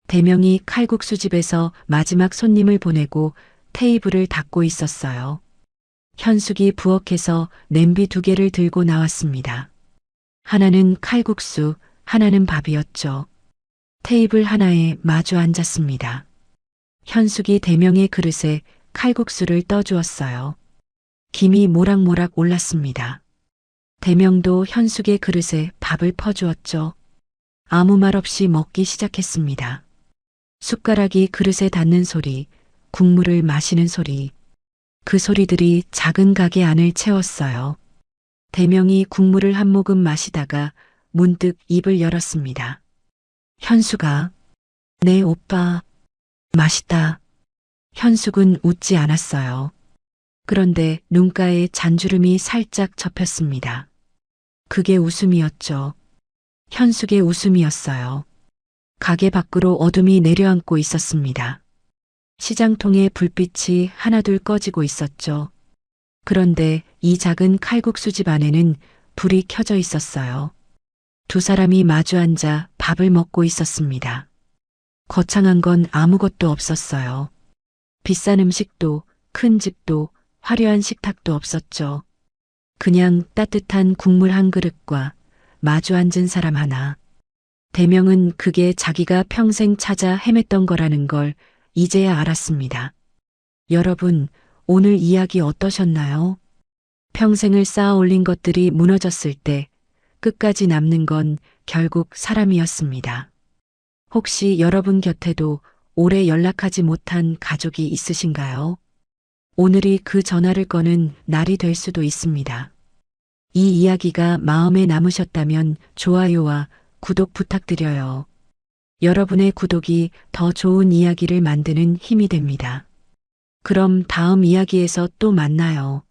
대명이 칼국수집에서 마지막 손님을 보내고 테이블을 닦고 있었어요. 현숙이 부엌에서 냄비 2개를 들고 나왔습니다. 하나는 칼국수, 하나는 밥이었죠. 테이블 하나에 마주 앉았습니다. 현숙이 대명의 그릇에 칼국수를 떠주었어요. 김이 모락모락 올랐습니다. 대명도 현숙의 그릇에 밥을 퍼주었죠. 아무 말 없이 먹기 시작했습니다. 숟가락이 그릇에 닿는 소리, 국물을 마시는 소리, 그 소리들이 작은 가게 안을 채웠어요. 대명이 국물을 한 모금 마시다가 문득 입을 열었습니다. 현숙아, 네 오빠, 맛있다. 현숙은 웃지 않았어요. 그런데 눈가에 잔주름이 살짝 접혔습니다. 그게 웃음이었죠. 현숙의 웃음이었어요. 가게 밖으로 어둠이 내려앉고 있었습니다. 시장통에 불빛이 하나둘 꺼지고 있었죠. 그런데 이 작은 칼국수집 안에는 불이 켜져 있었어요. 2 사람이 마주 앉아 밥을 먹고 있었습니다. 거창한 건 아무것도 없었어요. 비싼 음식도 큰 집도 화려한 식탁도 없었죠. 그냥 따뜻한 국물 한 그릇과 마주 앉은 사람 하나. 대명은 그게 자기가 평생 찾아 헤맸던 거라는 걸 이제야 알았습니다. 여러분, 오늘 이야기 어떠셨나요? 평생을 쌓아 올린 것들이 무너졌을 때 끝까지 남는 건 결국 사람이었습니다. 혹시 여러분 곁에도 오래 연락하지 못한 가족이 있으신가요? 오늘이 그 전화를 거는 날이 될 수도 있습니다. 이 이야기가 마음에 남으셨다면 좋아요와 구독 부탁드려요. 여러분의 구독이 더 좋은 이야기를 만드는 힘이 됩니다. 그럼 다음 이야기에서 또 만나요.